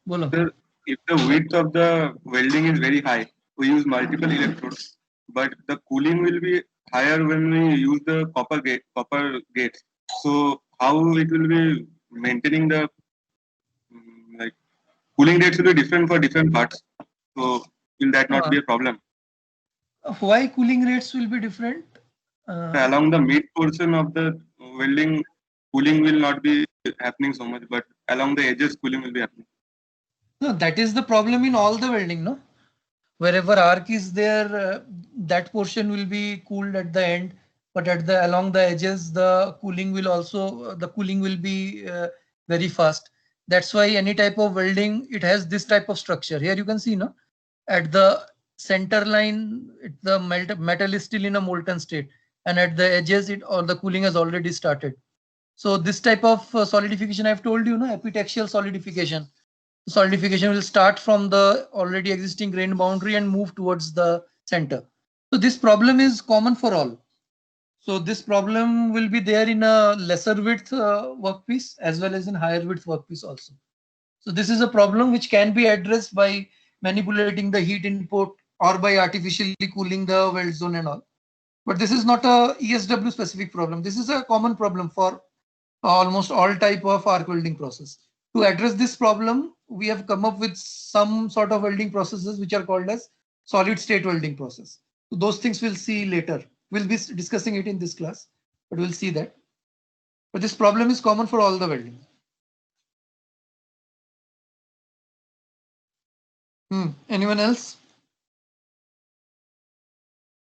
Bolo. sir, if the width of the welding is very high, we use multiple electrodes, but the cooling will be higher when we use the copper gates. So how it will be maintaining the like cooling rates will be different for different parts. So will that not be a problem? Why cooling rates will be different? Along the mid portion of the welding, cooling will not be happening so much, but along the edges, cooling will be happening. No, that is the problem in all the welding, no? Wherever arc is there, that portion will be cooled at the end, but at the along the edges, the cooling will be very fast. That's why any type of welding, it has this type of structure. Here you can see, no, at the center line, the metal is still in a molten state, and at the edges, the cooling has already started. So this type of solidification, I've told you, no, epitaxial solidification. Solidification will start from the already existing grain boundary and move towards the center. So this problem is common for all. So this problem will be there in a lesser width workpiece as well as in higher width workpiece also. So this is a problem which can be addressed by manipulating the heat input or by artificially cooling the weld zone and all. But this is not a ESW specific problem. This is a common problem for almost all type of arc welding process. To address this problem, we have come up with some sort of welding processes which are called as solid state welding process. So those things we'll see later. We'll be discussing it in this class, but we'll see that. But this problem is common for all the welding. Anyone else?